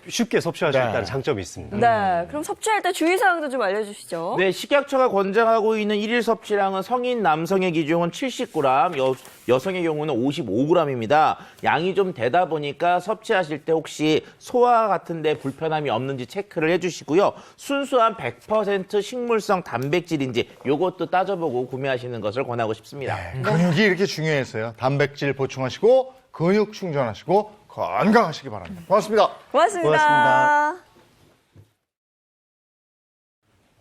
쉽게 섭취할 수 있다는 장점이 있습니다. 네, 그럼 섭취할 때 주의사항도 좀 알려주시죠. 네, 식약처가 권장하고 있는 일일 섭취량은 성인 남성의 기준은 70g, 여성의 경우는 55g입니다. 양이 좀 되다 보니까 섭취하실 때 혹시 소화 같은 데 불편함이 없는지 체크를 해주시고요. 순수한 100% 식물성 단백질인지 이것도 따져보고 구매하시는 것을 권하고 싶습니다. 네, 근육이 이렇게 중요해서요. 단백질 보충하시고 근육 충전하시고 건강하시기 바랍니다. 고맙습니다. 고맙습니다.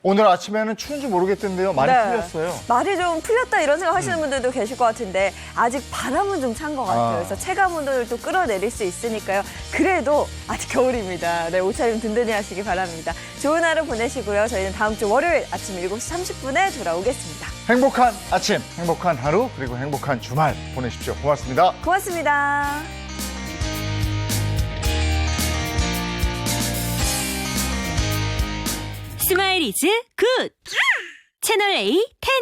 오늘 아침에는 추운지 모르겠던데요. 많이 풀렸어요. 말이 좀 풀렸다 이런 생각 하시는 분들도 계실 것 같은데 아직 바람은 좀 찬 것 같아요. 그래서 체감 온도를 또 끌어내릴 수 있으니까요. 그래도 아직 겨울입니다. 네, 옷차림 든든히 하시기 바랍니다. 좋은 하루 보내시고요. 저희는 다음 주 월요일 아침 7시 30분에 돌아오겠습니다. 행복한 아침, 행복한 하루, 그리고 행복한 주말 보내십시오. 고맙습니다. 고맙습니다. 스마일 이즈 굿! 채널 A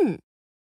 10.